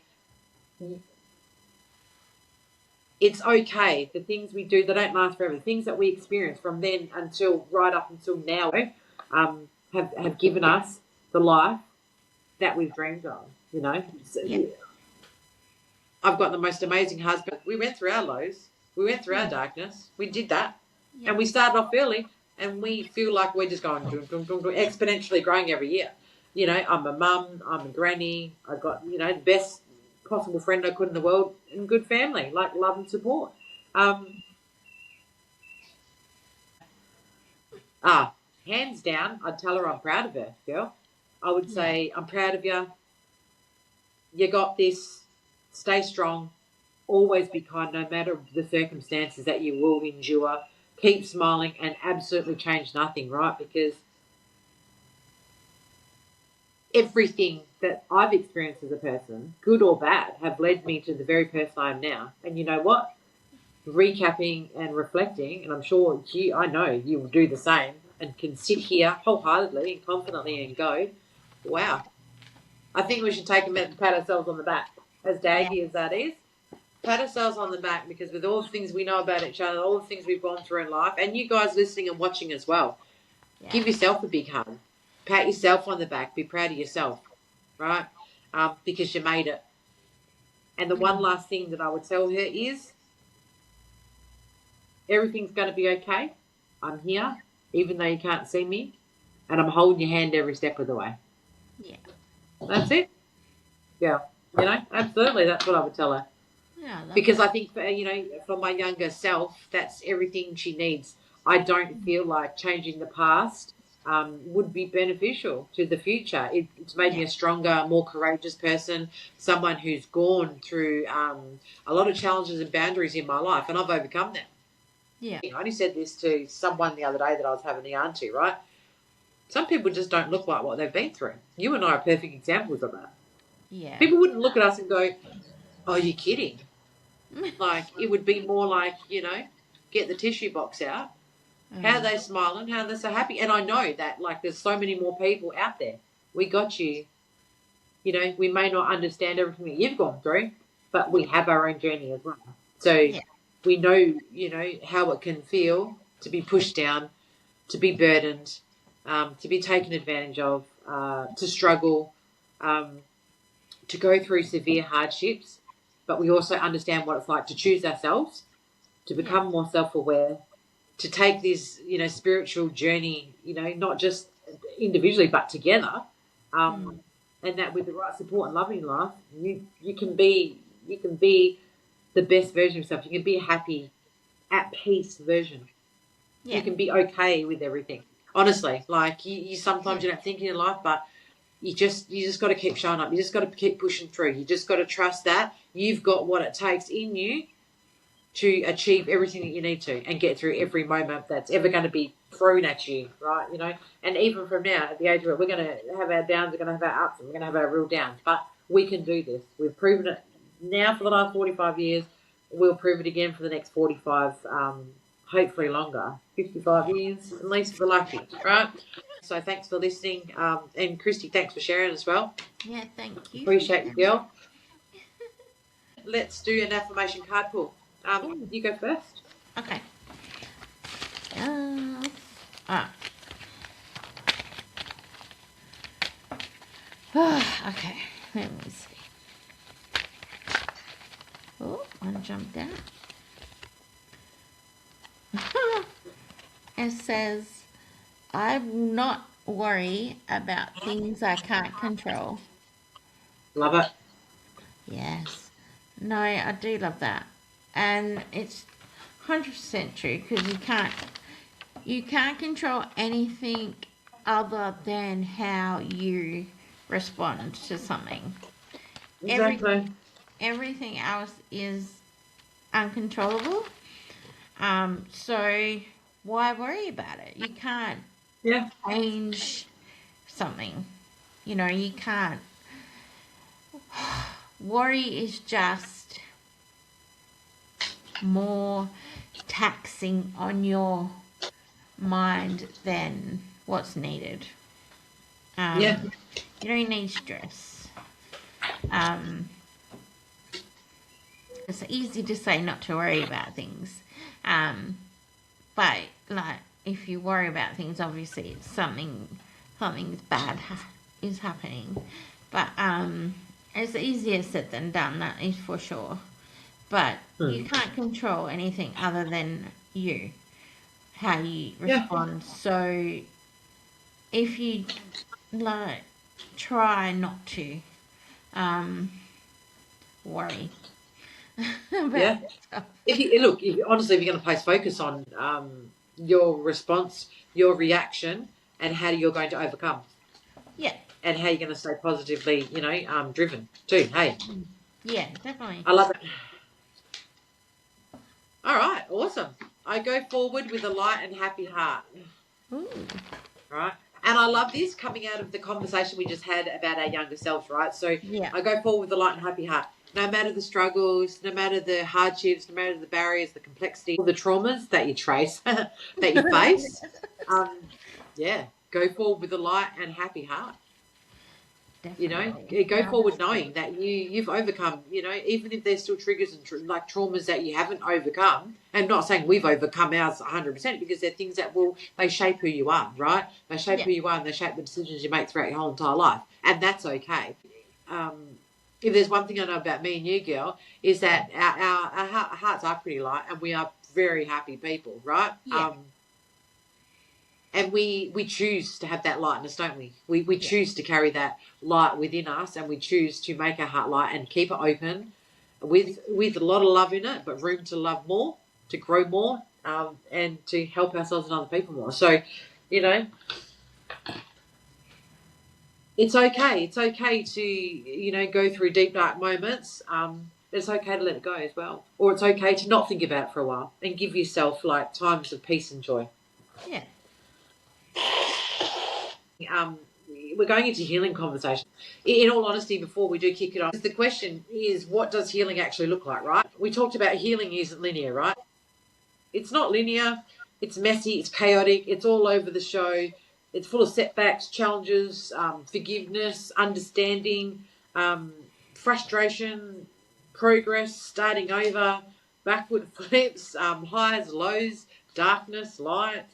it's okay. The things we do, they don't last forever. The things that we experience from then until right up until now have given us the life that we've dreamed of. So, Yeah. I've got the most amazing husband. We went through our lows. We went through our darkness. We did that. Yeah. And we started off early, and we feel like we're just going exponentially growing every year. I'm a mum. I'm a granny. I got, the best possible friend I could in the world, and good family, like love and support. Hands down, I'd tell her I'm proud of her, girl. I would say, I'm proud of you. You got this. Stay strong. Always be kind, no matter the circumstances that you will endure. Keep smiling and absolutely change nothing, right? Because everything that I've experienced as a person, good or bad, have led me to the very person I am now. And you know what? Recapping and reflecting, and I'm sure I know you will do the same, and can sit here wholeheartedly and confidently and go, wow, I think we should take a minute to pat ourselves on the back, as Yeah. daggy as that is. Pat ourselves on the back, because with all the things we know about each other, all the things we've gone through in life, and you guys listening and watching as well, give yourself a big hug. Pat yourself on the back. Be proud of yourself, right? Because you made it. And the one last thing that I would tell her is, everything's going to be okay. I'm here, even though you can't see me, and I'm holding your hand every step of the way. Yeah. That's it. Yeah. Absolutely, that's what I would tell her. Yeah. Because I think, for my younger self, that's everything she needs. I don't feel like changing the past would be beneficial to the future. It's made me a stronger, more courageous person, someone who's gone through a lot of challenges and boundaries in my life, and I've overcome them. Yeah. I only said this to someone the other day that I was having a yarn to, right? Some people just don't look like what they've been through. You and I are perfect examples of that. Yeah. People wouldn't look at us and go, "Oh, you're kidding." Like, it would be more like, get the tissue box out. How are they smiling? How are they so happy? And I know that, like, there's so many more people out there. We got you. We may not understand everything that you've gone through, but we have our own journey as well. So Yeah. we know, how it can feel to be pushed down, to be burdened, to be taken advantage of, to struggle, to go through severe hardships. But we also understand what it's like to choose ourselves, to Yeah. become more self-aware, to take this, spiritual journey, not just individually but together, and that with the right support and love in life, you can be the best version of yourself. You can be a happy, at peace version. You Yeah. can be okay with everything. Honestly, like you sometimes Yeah. you don't think in your life, but you just got to keep showing up. You just got to keep pushing through. You just got to trust that you've got what it takes in you to achieve everything that you need to and get through every moment that's ever going to be thrown at you, right? And even from now, at the age where we're going to have our downs, we're going to have our ups, and we're going to have our real downs. But we can do this. We've proven it now for the last 45 years. We'll prove it again for the next 45, hopefully longer, 55 years, at least if we're lucky, right? So thanks for listening. And Christy, thanks for sharing as well. Yeah. Thank you for Appreciate you, sharing. girl. Let's do an affirmation card pull. Ooh. You go first. Okay. Ah. Okay. Let me see. Oh, one jumped out. It says, I will not worry about things I can't control. Love it. Yes. No, I do love that. And it's 100% true because you can't control anything other than how you respond to something. Every Exactly. everything else is uncontrollable. So why worry about it? You can't Yeah. change something. You can't. Worry is just more taxing on your mind than what's needed. Yeah. You don't need stress. Um, it's easy to say not to worry about things, but like if you worry about things, obviously it's something's bad is happening. But it's easier said than done. That is for sure. But you can't control anything other than you, how you Yeah. respond. So if you like try not to worry about Yeah. stuff. Honestly, if you're going to place focus on your response, your reaction, and how you're going to overcome, Yeah. and how you're going to stay positively, driven too. Hey, Yeah, definitely. I love it. All right, awesome. I go forward with a light and happy heart. Ooh. Right. And I love this coming out of the conversation we just had about our younger selves, right? So Yeah. I go forward with a light and happy heart. No matter the struggles, no matter the hardships, no matter the barriers, the complexity, all the traumas that you trace, that you face, yeah, go forward with a light and happy heart. Definitely. Go forward knowing that you've overcome, even if there's still triggers and like traumas that you haven't overcome. And not saying we've overcome ours 100% because they're things that they shape who you are, right? They shape Yeah. who you are and they shape the decisions you make throughout your whole entire life. And that's okay. If there's one thing I know about me and you, girl, is that our hearts are pretty light and we are very happy people, right? Yeah. And we choose to have that lightness, don't we? We Yeah. choose to carry that light within us, and we choose to make our heart light and keep it open with a lot of love in it, but room to love more, to grow more, and to help ourselves and other people more. So, it's okay. It's okay to go through deep dark moments. it's okay to let it go as well. Or it's okay to not think about it for a while and give yourself like times of peace and joy. Yeah. We're going into healing conversation. In all honesty, before we do kick it off, the question is, what does healing actually look like, right? We talked about healing isn't linear, right? It's not linear. It's messy. It's chaotic. It's all over the show. It's full of setbacks, challenges, forgiveness, understanding, frustration, progress, starting over, backward flips, highs, lows, darkness, light.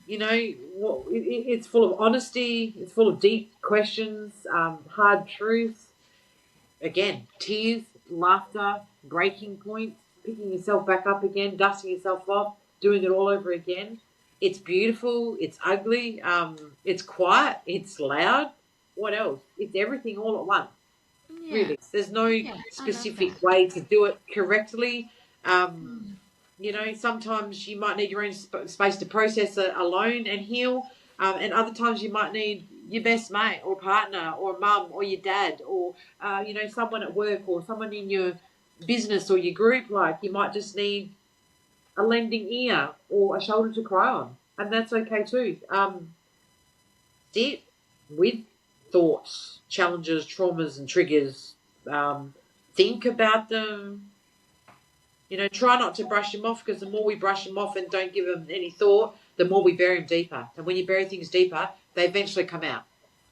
You know, it's full of honesty. It's full of deep questions, hard truths. Again, tears, laughter, breaking points, picking yourself back up again, dusting yourself off, doing it all over again. It's beautiful. It's ugly. It's quiet. It's loud. What else? It's everything all at once. Yeah. Really, there's no specific way to do it correctly. You know, sometimes you might need your own space to process it alone and heal, and other times you might need your best mate or partner or mum or your dad or you know, someone at work or someone in your business or your group. Like, you might just need a lending ear or a shoulder to cry on, and that's okay too. Sit with thoughts, challenges, traumas, and triggers. Think about them. You know, try not to brush them off, because the more we brush them off and don't give them any thought, the more we bury them deeper. And when you bury things deeper, they eventually come out.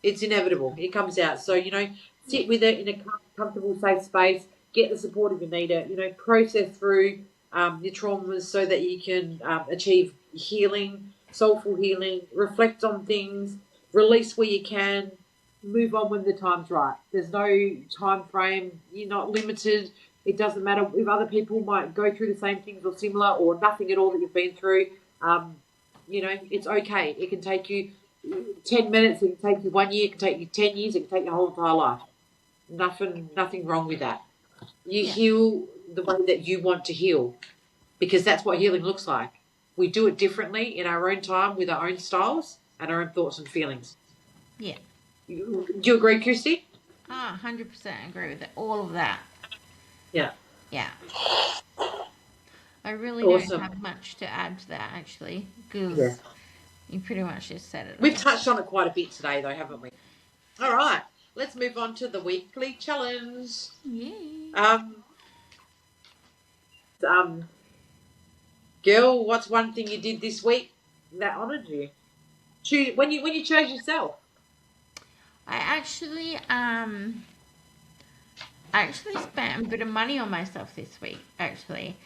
It's inevitable. It comes out. So, you know, sit with it in a comfortable, safe space. Get the support if you need it. You know, process through your traumas so that you can achieve healing, soulful healing. Reflect on things. Release where you can. Move on when the time's right. There's no time frame. You're not limited. It doesn't matter if other people might go through the same things or similar or nothing at all that you've been through. You know, it's okay. It can take you 10 minutes. It can take you 1 year. It can take you 10 years. It can take your whole entire life. Nothing wrong with that. You heal the way that you want to heal, because that's what healing looks like. We do it differently in our own time with our own styles and our own thoughts and feelings. Yeah. Do you agree, Christy? 100% agree with it. All of that. Yeah. Yeah. I really Awesome. don't have much to add to that, actually, because you pretty much just said it. We've touched on it quite a bit today, though, haven't we? All right. Let's move on to the weekly challenge. Yeah. Girl, what's one thing you did this week that honoured you? When you chose yourself. I actually spent a bit of money on myself this week, actually.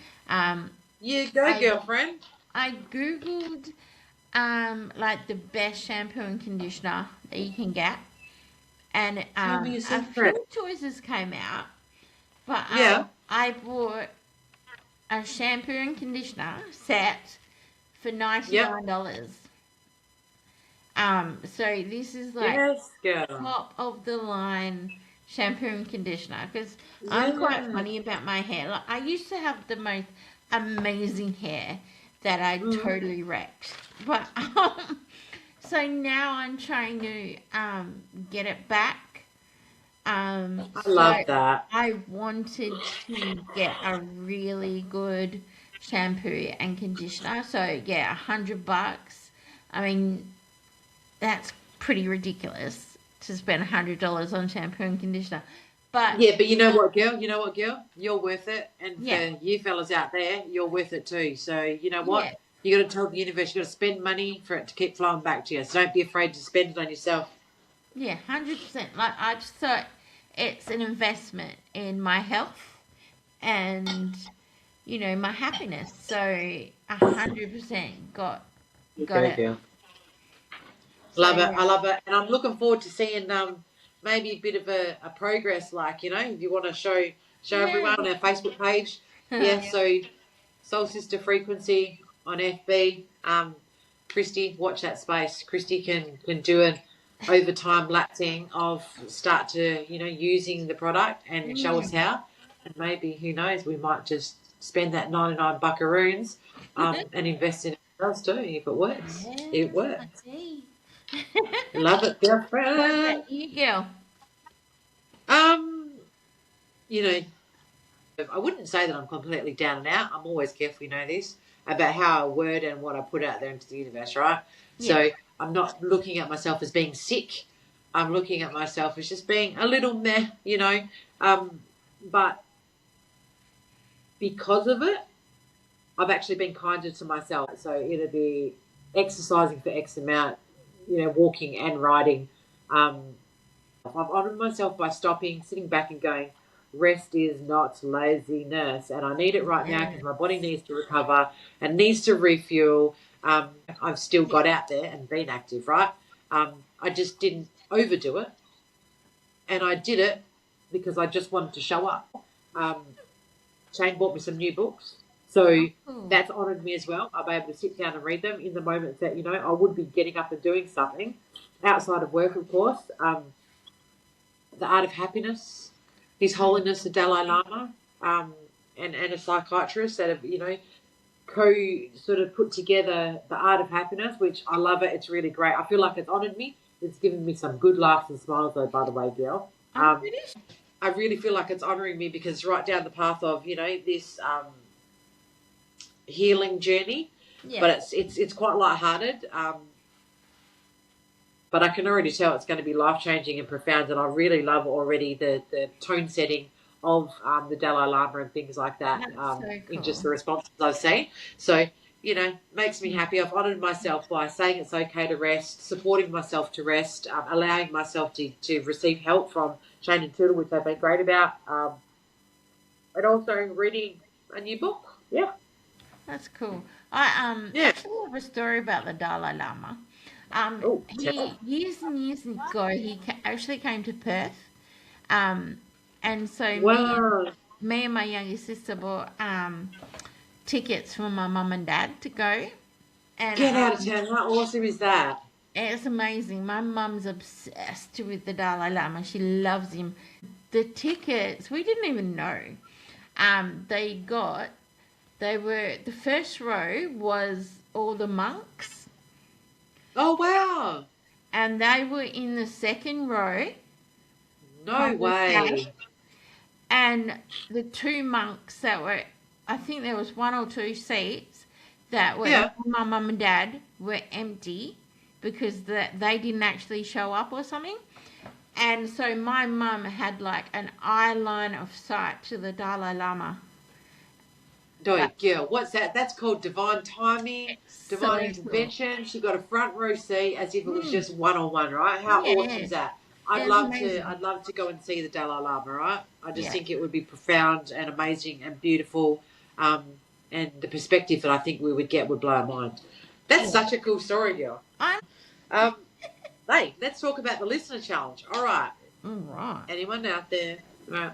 You go, girlfriend. I Googled like the best shampoo and conditioner that you can get, and a few choices came out, but I bought a shampoo and conditioner set for $99. So this is like top of the line shampoo and conditioner, because I'm quite funny about my hair. Like, I used to have the most amazing hair that I totally wrecked, but so now I'm trying to get it back. I love that. I wanted to get a really good shampoo and conditioner. So yeah, $100. I mean, that's pretty ridiculous to spend $100 on shampoo and conditioner. But yeah, but you know what, girl? You're worth it. And for you fellas out there, you're worth it too. So you know what? You got to tell the universe you got to spend money for it to keep flowing back to you. So don't be afraid to spend it on yourself. Yeah, 100%. Like, I just thought it's an investment in my health and, you know, my happiness. So 100% got it. Girl. Love it. I love it. And I'm looking forward to seeing maybe a bit of a progress, like, you know, if you want to show everyone on our Facebook page. So Soul Sister Frequency on FB. Christy, watch that space. Christy can do an overtime lapsing of start to, you know, using the product and show us how. And maybe, who knows, we might just spend that 99 buckaroons and invest in ourselves too, if it works. It works. Love it, girlfriend. What about you, girl? you know, I wouldn't say that I'm completely down and out. I'm always careful, you know this, about how I word and what I put out there into the universe, right? Yeah. So I'm not looking at myself as being sick. I'm looking at myself as just being a little meh, you know. But because of it, I've actually been kinder to myself. So it'll be exercising for X amount, you know, walking and riding. I've honoured myself by stopping, sitting back and going, rest is not laziness. And I need it right now Yeah. because my body needs to recover and needs to refuel. I've still Yeah. got out there and been active, right? I just didn't overdo it. And I did it because I just wanted to show up. Shane bought me some new books. So Oh, that's honoured me as well. I'm able to sit down and read them in the moments that, you know, I would be getting up and doing something outside of work, of course. The Art of Happiness, His Holiness the Dalai Lama, and a psychiatrist that have, you know, sort of put together the Art of Happiness, which I love it. It's really great. I feel like it's honoured me. It's given me some good laughs and smiles, though, by the way, girl. I'm pretty sure. I really feel like it's honouring me because it's right down the path of, you know, this healing journey, Yeah. but it's quite lighthearted. But I can already tell it's going to be life changing and profound, and I really love already the tone setting of the Dalai Lama and things like that That's so in just cool. the responses I've seen. So, you know, makes me happy. I've honoured myself by saying it's okay to rest, supporting myself to rest, allowing myself to receive help from Shane and Tilda, which I've been great about, and also reading a new book. Yeah, That's cool. I yeah. actually have a story about the Dalai Lama. Oh, He years and years ago he actually came to Perth. Um, and so wow. me and my younger sister bought tickets for my mum and dad to go, and Get out of town. How awesome is that? it's amazing. My mum's obsessed with the Dalai Lama. She loves him. The tickets we didn't even know. They got they were the first row was all the monks, Oh, wow. and they were in the second row No on the stage, way. and the two monks that were, I think there was one or two seats that were Yeah. for my mum and dad were empty because they didn't actually show up or something. And so my mum had like an eye line of sight to the Dalai Lama. No, That girl. What's that? That's called divine timing, it's divine so cool. intervention. She got a front row seat as if it was Mm, just one on one, right? How awesome yeah, is that? I'd it's love to. amazing. I'd love to go and see the Dalai Lama, right? I just Yeah, think it would be profound and amazing and beautiful, um, and the perspective that I think we would get would blow our mind. That's yeah. such a cool story, girl. I'm Um, hey, let's talk about the listener challenge. All right. all right. Anyone out there? Right.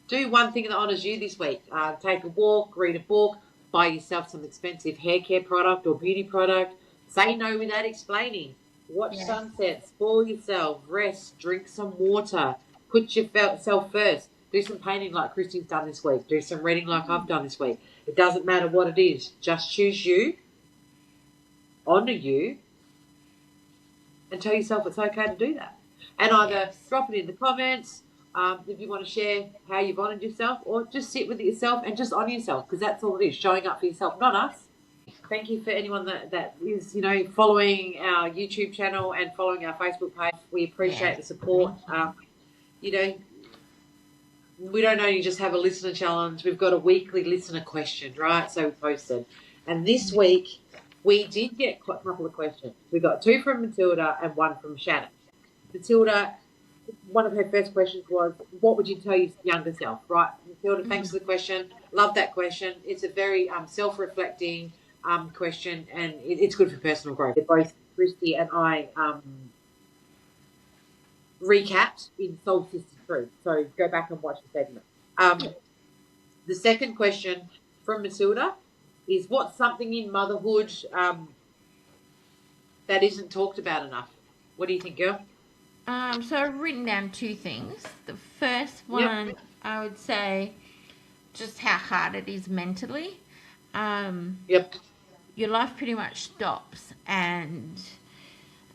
Do one thing that honours you this week. Take a walk, read a book, buy yourself some expensive hair care product or beauty product. Say no without explaining. Watch Yes. sunsets, spoil yourself, rest, drink some water, put yourself first. Do some painting like Christy's done this week. Do some reading like I've done this week. It doesn't matter what it is. Just choose you, honour you, and tell yourself it's okay to do that. And either Yes. drop it in the comments if you want to share how you've honoured yourself, or just sit with it yourself and just honour yourself, because that's all it is, showing up for yourself, not us. Thank you for anyone that is, you know, following our YouTube channel and following our Facebook page. We appreciate Yes. the support. Thank you. You know, we don't only just have a listener challenge, we've got a weekly listener question, right? So we posted. And this week, we did get a couple of questions. We got two from Matilda and one from Shannon. Matilda, one of her first questions was, what would you tell your younger self, right? Matilda, thanks Mm. for the question. Love that question. It's a very self-reflecting question, and it's good for personal growth. Both Christy and I recapped in Soul Sister Truth. So go back and watch the segment. The second question from Matilda is, what's something in motherhood that isn't talked about enough? What do you think, girl? So I've written down two things. The first Yep. one, I would say, just how hard it is mentally. Um, Yep. your life pretty much stops, and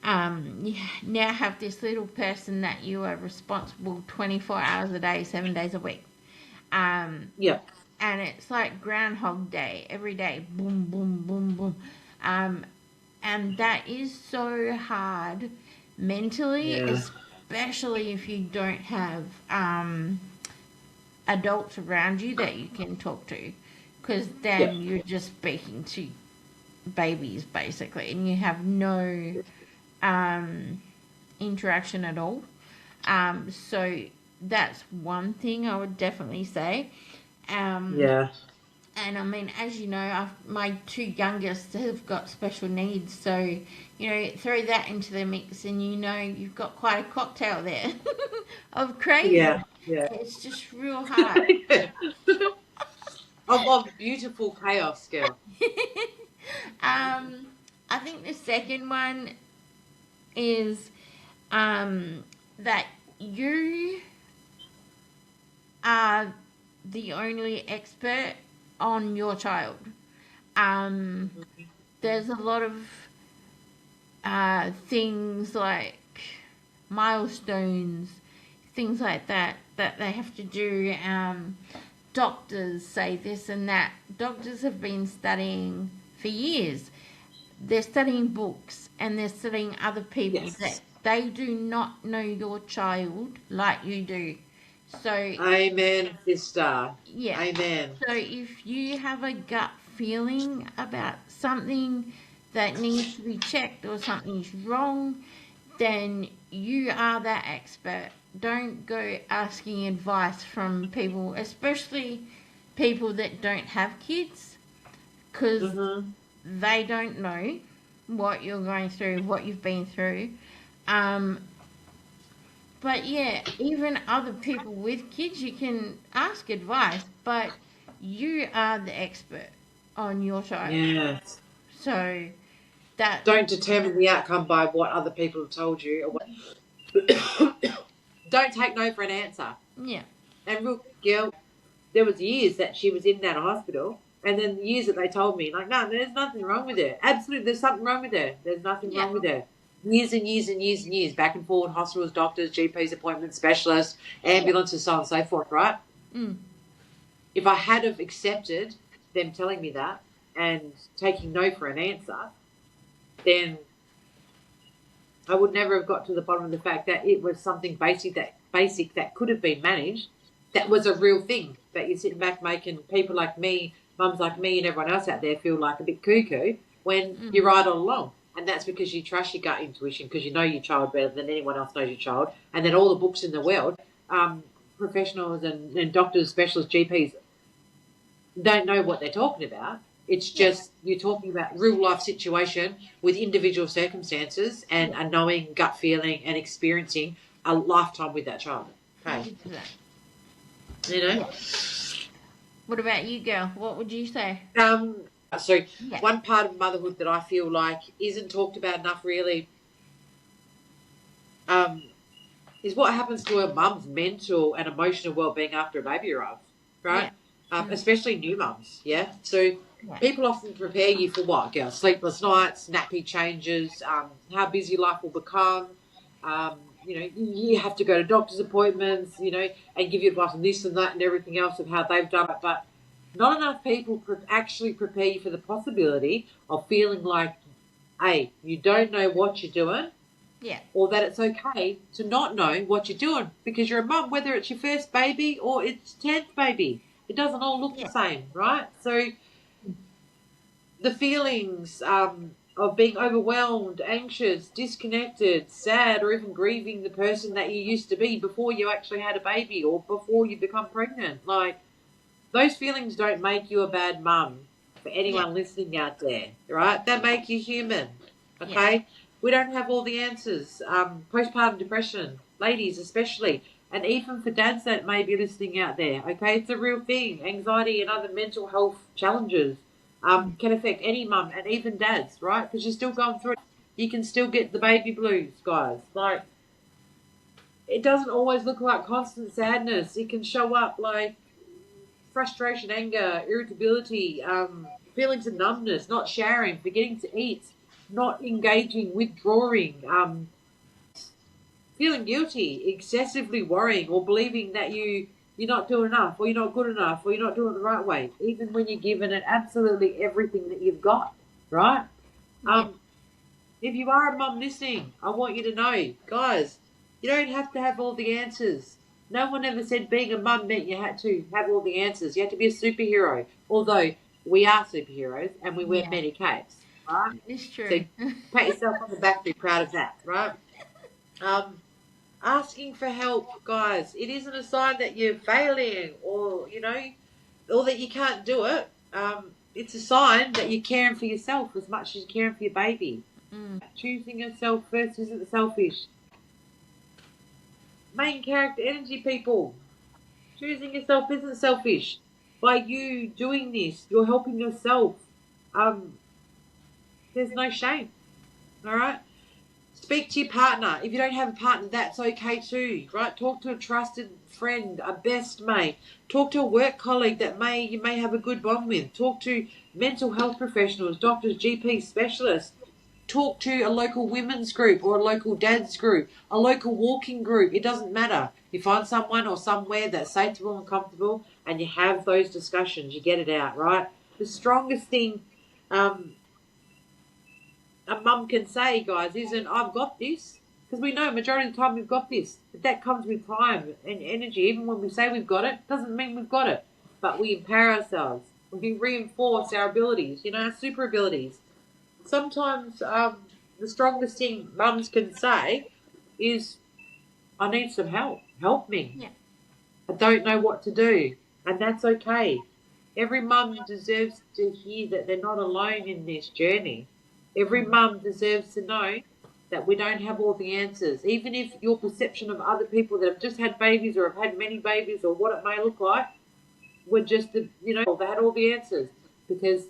you now have this little person that you are responsible 24 hours a day, 7 days a week. Yeah. And it's like Groundhog Day every day, boom, boom, boom, boom. Um, and that is so hard mentally, Yeah. especially if you don't have adults around you that you can talk to, because Yeah. then you're just speaking to babies basically, and you have no interaction at all. So that's one thing I would definitely say. Um, Yeah. and I mean, as you know, my two youngest have got special needs, so throw that into the mix, and you've got quite a cocktail there of crazy. Yeah. Yeah. It's just real hard. of beautiful chaos, girl. I think the second one is that you are the only expert on your child. Um, there's a lot of things like milestones, things like that they have to do. Doctors say this and that. Doctors have been studying for years. They're studying books and they're studying other people that Yes. they do not know your child like you do. So, Amen, sister. yeah. Amen. So if you have a gut feeling about something that needs to be checked or something's wrong, then you are that expert. Don't go asking advice from people, especially people that don't have kids, because Mm-hmm. they don't know what you're going through, what you've been through. Um, but yeah, even other people with kids, you can ask advice, but you are the expert on your child. Yes. So that, Don't determine the outcome by what other people have told you. Don't take no for an answer. yeah, And real girl, there was years that she was in that hospital, and then years that they told me, like, no, there's nothing wrong with her. Absolutely, there's something wrong with her. There's nothing yeah, wrong with her. Years and years and years and years, back and forward, hospitals, doctors, GPs, appointments, specialists, yeah, ambulances, so on and so forth, right? mm, If I had have accepted them telling me that and taking no for an answer, then I would never have got to the bottom of the fact that it was something basic that could have been managed. That was a real thing. That you're sitting back making people like me, mums like me, and everyone else out there feel like a bit cuckoo when you're mm, right all along. And that's because you trust your gut intuition, because you know your child better than anyone else knows your child. And then all the books in the world, professionals and doctors, specialists, GPs don't know what they're talking about. It's yeah, just you're talking about real life situation with individual circumstances and yeah, a knowing gut feeling and experiencing a lifetime with that child. Okay, 100%. you know. Yeah. What about you, girl? What would you say? Um, so Yeah, one part of motherhood that I feel like isn't talked about enough really um, is what happens to a mum's mental and emotional well-being after a baby arrives, right? yeah, mm, Especially new mums, yeah. So yeah, people often prepare you for what, girl? Sleepless nights, nappy changes, how busy life will become. You have to go to doctor's appointments, and give you advice on this and that and everything else of how they've done it. But not enough people actually prepare you for the possibility of feeling like, hey, you don't know what you're doing, yeah, or that it's okay to not know what you're doing because you're a mum, whether it's your first baby or it's 10th baby. It doesn't all look the yeah, same, right? So the feelings of being overwhelmed, anxious, disconnected, sad, or even grieving the person that you used to be before you actually had a baby or before you become pregnant. Like, those feelings don't make you a bad mum for yeah, anyone listening out there, right? They make you human, yeah, okay? We don't have all the answers. Postpartum depression, ladies especially, and even for dads that may be listening out there, okay? It's a real thing. Anxiety and other mental health challenges mm, can affect any mum and even dads, right? Because you're still going through it. You can still get the baby blues, guys. Like, it doesn't always look like constant sadness. It can show up like frustration, anger, irritability, feelings of numbness, not showering, forgetting to eat, not engaging, withdrawing, feeling guilty, excessively worrying, or believing that you're not doing enough, or you're not good enough, or you're not doing it the right way, even when you're giving it absolutely everything that you've got, right? Yeah. If you are a mum listening, I want you to know, guys, you don't have to have all the answers. No one ever said being a mum meant you had to have all the answers. You had to be a superhero, although we are superheroes and we wear Yeah. many capes, right? It's So true. pat yourself on the back, be proud of that, right? Um, Asking for help, guys, it isn't a sign that you're failing or, or that you can't do it. It's a sign that you're caring for yourself as much as you're caring for your baby. Mm. Choosing yourself first isn't selfish. Main character energy, people. Choosing yourself isn't selfish. By you doing this, you're helping yourself. Um, there's no shame. All right. Speak to your partner. If you don't have a partner, that's okay too, right? Talk to a trusted friend, a best mate. Talk to a work colleague that you may have a good bond with. Talk to mental health professionals, doctors, GP specialists. Talk to a local women's group or a local dad's group, a local walking group. It doesn't matter. You find someone or somewhere that's safe and comfortable and you have those discussions. You get it out, right? The strongest thing um, a mum can say, guys, isn't I've got this. Because we know majority of the time we've got this. But that comes with time and energy. Even when we say we've got it, doesn't mean we've got it. But we empower ourselves. We reinforce our abilities, our super abilities. Sometimes the strongest thing mums can say is, I need some help. Help me. Yeah. I don't know what to do. And that's okay. Every mum deserves to hear that they're not alone in this journey. Every mum deserves to know that we don't have all the answers. Even if your perception of other people that have just had babies or have had many babies or what it may look like were just, they had all the answers. Because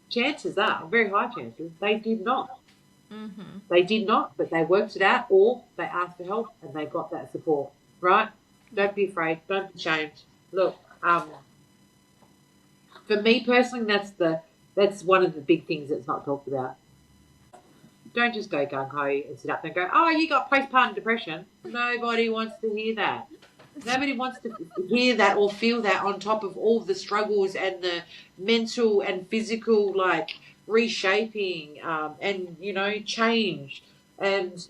chances are, very high chances, they did not. Mm-hmm. They did not, but they worked it out or they asked for help and they got that support, right? Don't be afraid. Don't be ashamed. Look, for me personally, that's one of the big things that's not talked about. Don't just go gung ho and sit up and go, oh, you got postpartum depression. Nobody wants to hear that. Nobody wants to hear that or feel that on top of all the struggles and the mental and physical, like, reshaping and, change and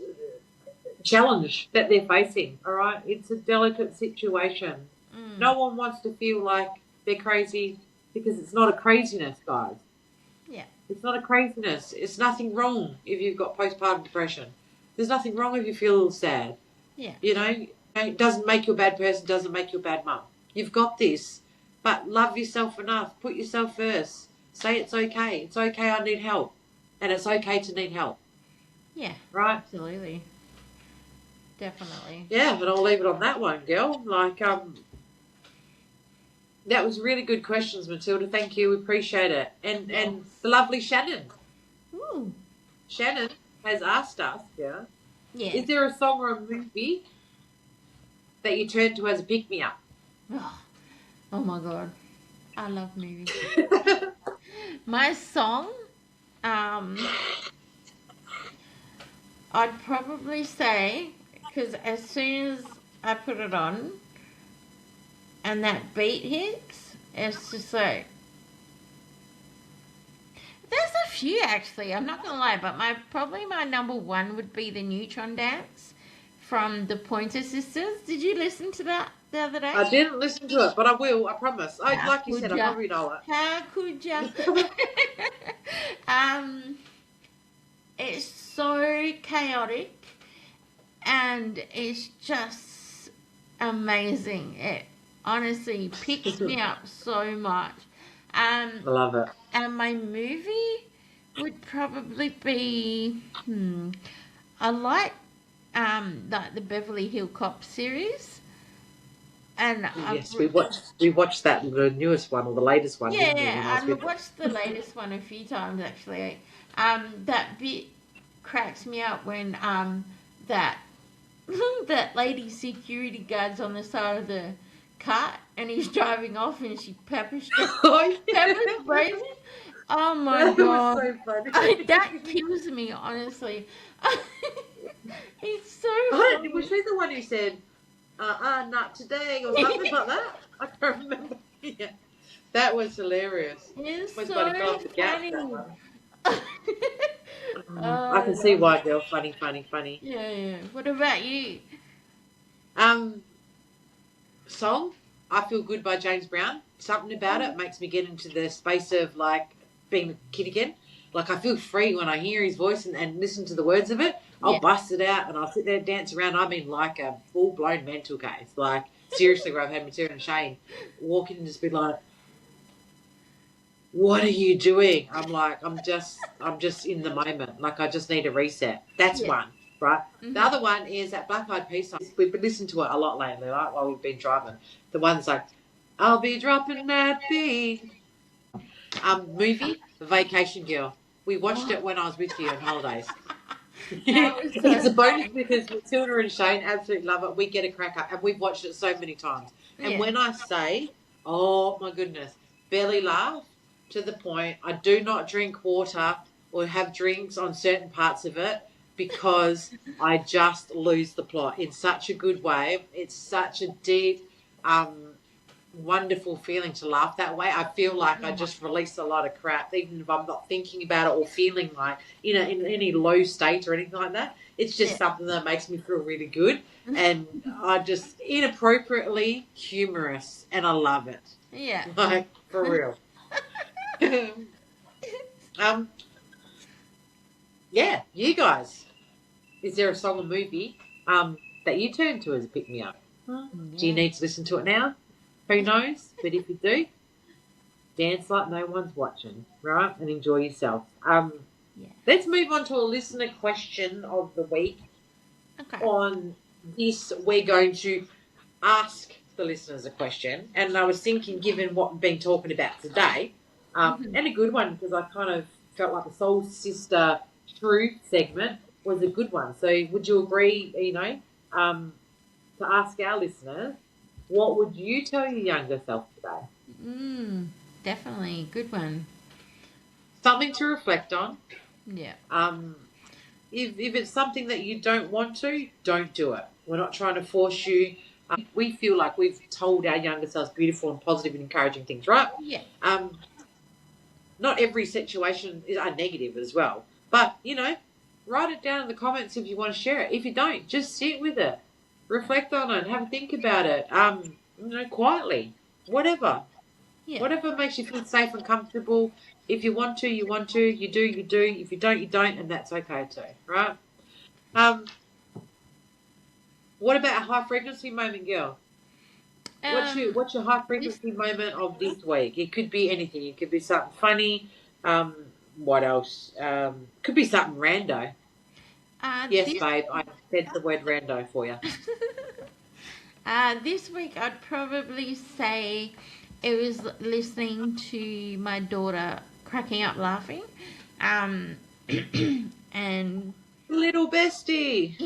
challenge that they're facing, all right? It's a delicate situation. Mm. No one wants to feel like they're crazy because it's not a craziness, guys. Yeah. It's not a craziness. It's nothing wrong if you've got postpartum depression. There's nothing wrong if you feel a little sad. Yeah. It doesn't make you a bad person, doesn't make you a bad mum. You've got this. But love yourself enough. Put yourself first. Say it's okay. It's okay, I need help. And it's okay to need help. Yeah. Right? Absolutely. Definitely. Yeah, but I'll leave it on that one, girl. That was really good questions, Matilda. Thank you. We appreciate it. And the lovely Shannon. Ooh. Shannon has asked us, Yeah. is there a song or a movie that you turn to as a pick-me-up? Oh my God. I love movies. My song, I'd probably say, because as soon as I put it on and that beat hits, it's just like, there's a few actually, I'm not going to lie, but probably my number one would be the Neutron Dance from the Pointer Sisters. Did you listen to that the other day? I didn't listen to it, but I will, I promise. Like you said, I probably know it. How could ya? It's so chaotic and it's just amazing. It honestly picks me up so much. I love it. And my movie would probably be I like the Beverly Hill Cop series. And yes, we watched that, the newest one or the latest one. Yeah, I've watched the latest one a few times actually. That bit cracks me up when that that lady security guard's on the side of the cart and he's driving off and she pepper sprays him. Oh my God, was so funny. that kills me honestly. It's so funny. Was she the one who said, not today, or something like that. I can't remember. Yeah, that was hilarious. It's Almost so bloody fell off the couch, funny. that one. Oh, I I can see love why, it. girl. Funny, funny, funny. Yeah, yeah. What about you? Um, Song, I Feel Good by James Brown. Something about Oh, it makes me get into the space of like being a kid again. Like I feel free when I hear his voice and listen to the words of it. I'll yeah. bust it out and I'll sit there and dance around. I mean, like a full blown mental case. Like seriously, where I've had Matilda and Shane walk in and just be like, "What are you doing?" I'm like, I'm just in the moment. Like I just need a reset. That's Yeah. one, right? The Mm-hmm. other one is that Black Eyed Peas song. We've been listening to it a lot lately, right? While we've been driving. The one's like, "I'll be dropping that beat." Movie Vacation Girl. We watched Oh, it when I was with you on holidays. that was so It's a bonus funny. because Matilda and Shane absolutely love it. We get a crack up, and we've watched it so many times. And Yeah. when I say, oh my goodness, belly laugh to the point I do not drink water or have drinks on certain parts of it because I just lose the plot in such a good way. It's such a deep, wonderful feeling to laugh that way. I feel like I just release a lot of crap, even if I'm not thinking about it or feeling like, in any low state or anything like that. It's just Yeah. something that makes me feel really good. And I just inappropriately humorous and I love it. Yeah. Like, for real. um, yeah, you guys. Is there a song or movie that you turn to as a pick me up? Do you Yeah. need to listen to it now? Who knows? But if you do, dance like no one's watching, right? And enjoy yourself. Yeah. Let's move on to a listener question of the week. Okay. On this, we're going to ask the listeners a question. And I was thinking, given what we've been talking about today, Mm-hmm. and a good one, because I kind of felt like the Soul Sister True segment was a good one. So would you agree, to ask our listeners, what would you tell your younger self today? Definitely. Good one. Something to reflect on. Yeah. Um, if it's something that you don't want to, don't do it. We're not trying to force you. We feel like we've told our younger selves beautiful and positive and encouraging things, right? Yeah. Um, not every situation is a negative as well. But, write it down in the comments if you want to share it. If you don't, just sit with it. Reflect on it. Have a think about it. Quietly. Whatever. Yeah. Whatever makes you feel safe and comfortable. If you want to, you want to. You do, you do. If you don't, you don't, and that's okay too, right? Um, what about a high frequency moment, girl? Um. What's your high This. frequency moment of this week? It could be anything. It could be something funny. What else? Could be something rando. Yes, This. babe. I said the word rando for you. This week I'd probably say it was listening to my daughter cracking up laughing, um, and Little bestie.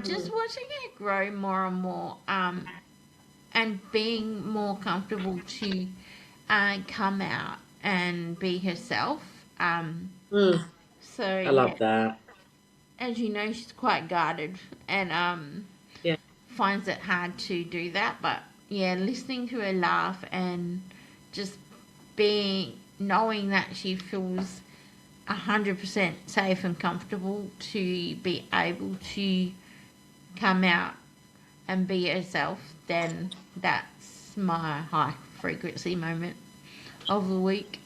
just watching her grow more and more, and being more comfortable to come out and be herself. Mm, So I yeah, love that. as you know, she's quite guarded and Yeah. finds it hard to do that. But yeah, listening to her laugh and just knowing that she feels 100% safe and comfortable to be able to come out and be herself, then that's my high frequency moment of the week.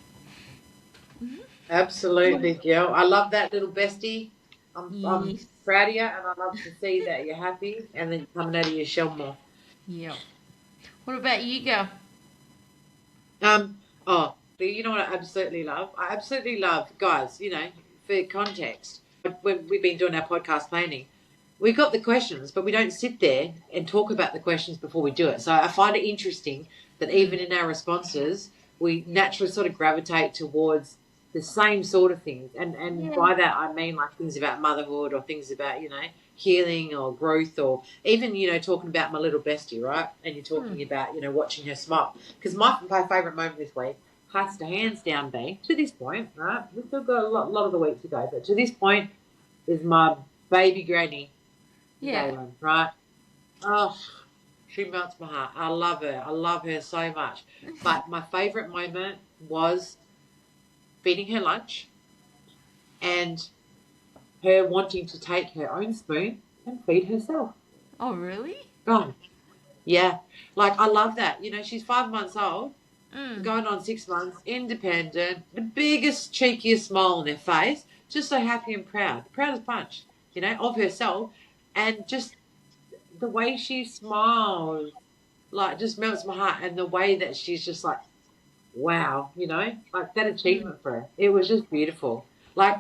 Absolutely, girl. I love that little bestie. I'm Yes. proud of you, and I love to see that you're happy and then coming out of your shell more. Yep. What about you, girl? Um, you know what I absolutely love? I absolutely love, guys, for context, when we've been doing our podcast planning, we got the questions, but we don't sit there and talk about the questions before we do it. So I find it interesting that Mm. even in our responses, we naturally sort of gravitate towards the same sort of things. And Yeah. by that, I mean like things about motherhood or things about, healing or growth or even, talking about my little bestie, right? And you're talking Mm. about, watching her smile. Because my favourite moment this week has to hands down be, to this point, right? We've still got a lot of the week to go, but to this point is my baby granny, Yeah. Galen, right? Oh, she melts my heart. I love her. I love her so much. But my favourite moment was feeding her lunch and her wanting to take her own spoon and feed herself. Oh, really? Oh, yeah. Like, I love that. You know, she's 5 months old, Mm. going on 6 months, independent, the biggest, cheekiest smile on her face, just so happy and proud as punch, you know, of herself. And just the way she smiles, like, just melts my heart. And the way that she's just like, wow, you know, like that Mm. achievement for her. It was just beautiful. Like,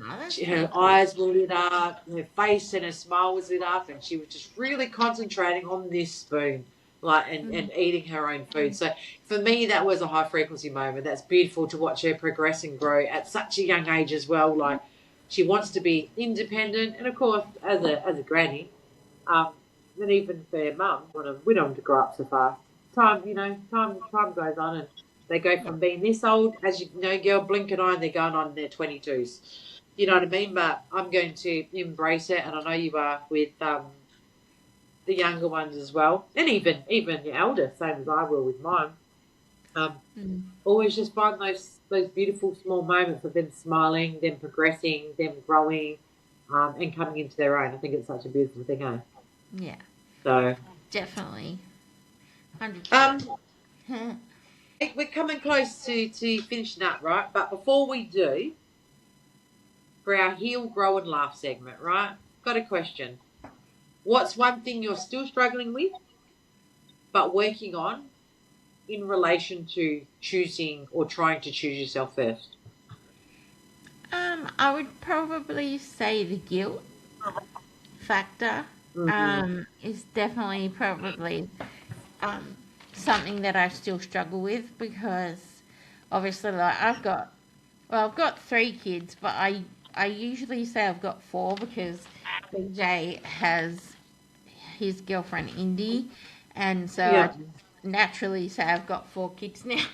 Oh, that's her pretty cool. eyes were lit up, her face and her smile was lit up, and she was just really concentrating on this spoon, like Mm. and eating her own food. So for me, that was a high frequency moment. That's beautiful to watch her progress and grow at such a young age as well. Like she wants to be independent, and of course, as a granny, um, and even for her mum, we don't want to grow up so fast. Time goes on, and they go Yeah. from being this old, as you know, girl, blink an eye, and they're going on in their 22s. You know what I mean? But I'm going to embrace it, and I know you are with the younger ones as well, and even your elder, same as I will with mine. Um, Mm. Always just find those beautiful small moments of them smiling, them progressing, them growing, and coming into their own. I think it's such a beautiful thing, eh? Yeah. So, Definitely. 100%. um, we're coming close to finishing up, right? But before we do, for our heal, grow, and laugh segment, right? Got a question. What's one thing you're still struggling with, but working on in relation to choosing or trying to choose yourself first? I would probably say the guilt factor Mm, is definitely probably um, something that I still struggle with because obviously, like I've got 3 kids, but I usually say I've got 4 because BJ has his girlfriend Indy, and so I yeah, just naturally say I've got 4 kids now.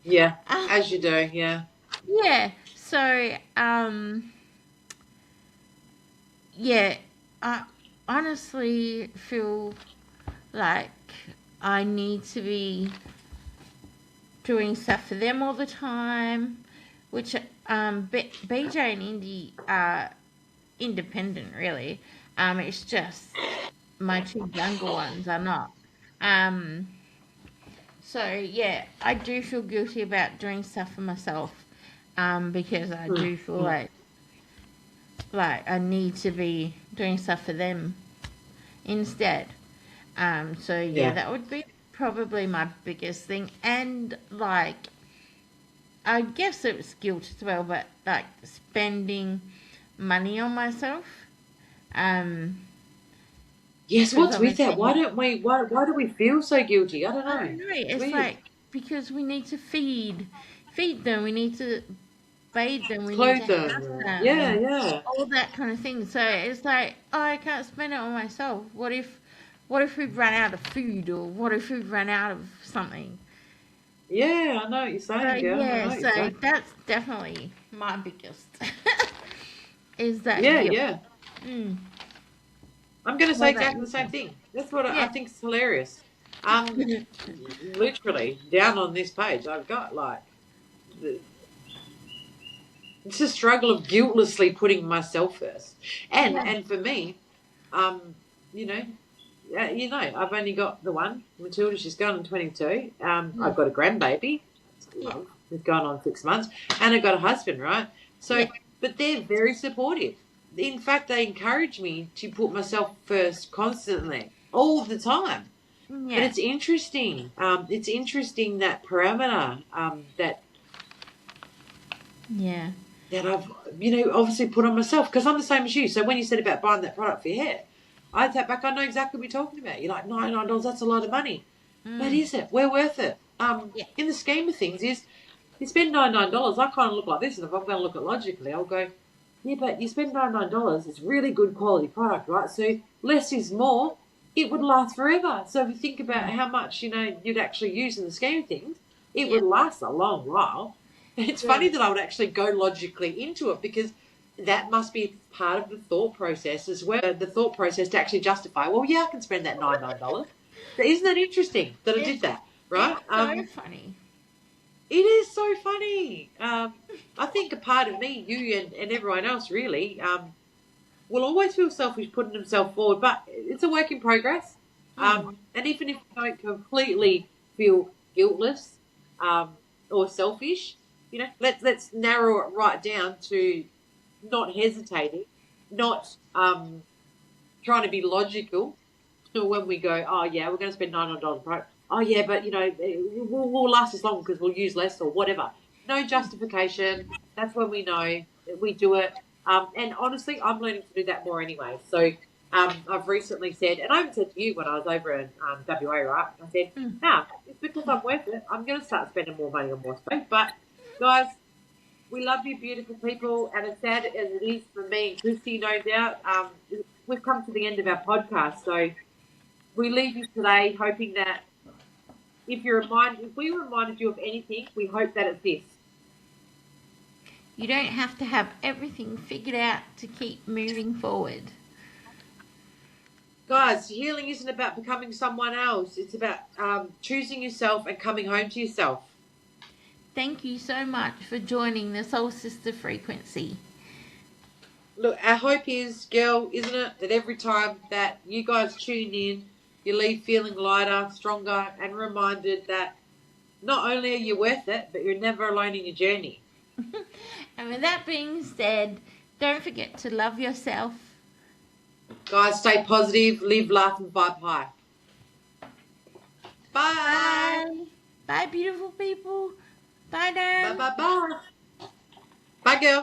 yeah, uh, as you do, yeah. yeah, so yeah, I honestly feel like I need to be doing stuff for them all the time, which BJ and Indy are independent, really. It's just my 2 younger ones are not. Um, so yeah, I do feel guilty about doing stuff for myself, because I Mm, do feel mm, like I need to be doing stuff for them instead. So yeah, yeah, that would be probably my biggest thing, and like I guess it was guilt as well, but like spending money on myself. Um, yes. because What's with that? obviously, Why don't we? Why do we feel so guilty? I don't I don't know. know. It's It's weird. like because we need to feed them. We need to bathe them. We need to Clothe house them. them, Yeah, and yeah, all that kind of thing. So it's like, oh, I can't spend it on myself. What if we've run out of food, or what if we've run out of something? yeah. I know what you're So saying, girl. I know yeah, what you're so saying. that's definitely my biggest is that Yeah, guilt. yeah. Mm. I'm going to What say about exactly you, the same Phil? thing. That's what I Yeah. think is hilarious. Literally down on this page, I've got like it's a struggle of guiltlessly putting myself first, and Yeah. and for me, um, you know, I've only got the one Matilda. She's going on 22. Mm. I've got a grandbaby, Yeah. love, who's going on 6 months, and I've got a husband, right? Yeah. So, but they're very supportive. In fact, they encourage me to put myself first constantly, all the time. But Yeah. it's interesting. It's interesting that parameter Yeah. that I've obviously put on myself because I'm the same as you. So when you said about buying that product for your hair, I sat back. I know exactly what you're talking about. You're like $99. That's a lot of money, but Mm. is it? We're worth it. Yeah. In the scheme of things, is you spend $99. I kind of look like this, and if I'm going to look at logically, I'll go, yeah, but you spend $99. It's really good quality product, right? So less is more. It would last forever. So if you think about Mm. how much you'd actually use in the scheme of things, it Yeah. would last a long while. It's funny Yeah. that I would actually go logically into it because that must be part of the thought process as well. The thought process to actually justify, well, yeah, I can spend that $99. Isn't that interesting that I did It's that, right? it's so funny. It is so funny. I think a part of me, you, and everyone else really, will always feel selfish putting himself forward, but it's a work in progress. Mm. And even if you don't completely feel guiltless or selfish, let's narrow it right down to not hesitating, not trying to be logical. So when we go, oh yeah, we're going to spend $900, right? Oh yeah, but we'll last as long because we'll use less or whatever. No justification. That's when we know that we do it. And honestly, I'm learning to do that more anyway. So I've recently said, and I even said to you when I was over in WA, right? I said, Mm. nah, it's because I'm worth it. I'm going to start spending more money on more stuff. But guys, we love you, beautiful people, and as sad as it is for me and Christy, no doubt, we've come to the end of our podcast. So we leave you today hoping that if we reminded you of anything, we hope that it's this. You don't have to have everything figured out to keep moving forward. Guys, healing isn't about becoming someone else. It's about choosing yourself and coming home to yourself. Thank you so much for joining the Soul Sister Frequency. Look, our hope is, girl, isn't it, that every time that you guys tune in, you leave feeling lighter, stronger, and reminded that not only are you worth it, but you're never alone in your journey. And with that being said, don't forget to love yourself. Guys, stay positive, live, laugh, and vibe high. Bye. Bye. Bye, beautiful people. Bye, Dan. Bye, bye, bye. Bye, girl.